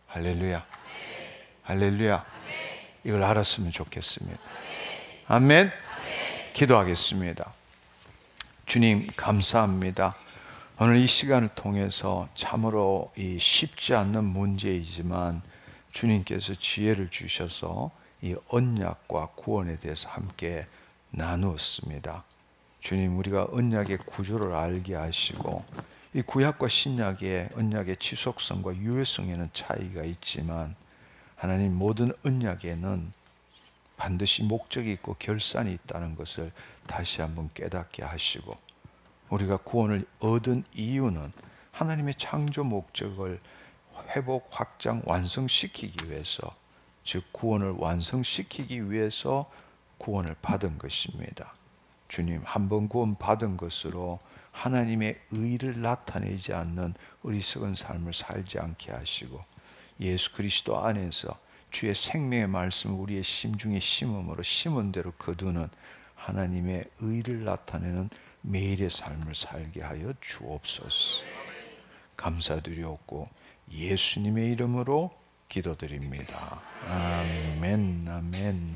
할렐루야. 할렐루야. 이걸 알았으면 좋겠습니다. 아멘. 기도하겠습니다. 주님 감사합니다. 오늘 이 시간을 통해서 참으로 이 쉽지 않는 문제이지만 주님께서 지혜를 주셔서 이 언약과 구원에 대해서 함께 나누었습니다. 주님, 우리가 언약의 구조를 알게 하시고 이 구약과 신약의 언약의 지속성과 유효성에는 차이가 있지만 하나님, 모든 언약에는 반드시 목적이 있고 결산이 있다는 것을 다시 한번 깨닫게 하시고, 우리가 구원을 얻은 이유는 하나님의 창조 목적을 회복, 확장, 완성시키기 위해서, 즉 구원을 완성시키기 위해서 구원을 받은 것입니다. 주님, 한 번 구원 받은 것으로 하나님의 의를 나타내지 않는 어리석은 삶을 살지 않게 하시고, 예수 그리스도 안에서 주의 생명의 말씀을 우리의 심중에 심음으로 심은 대로 거두는 하나님의 의를 나타내는 매일의 삶을 살게 하여 주옵소서. 감사드리옵고 예수님의 이름으로 기도드립니다. 아멘. 아멘.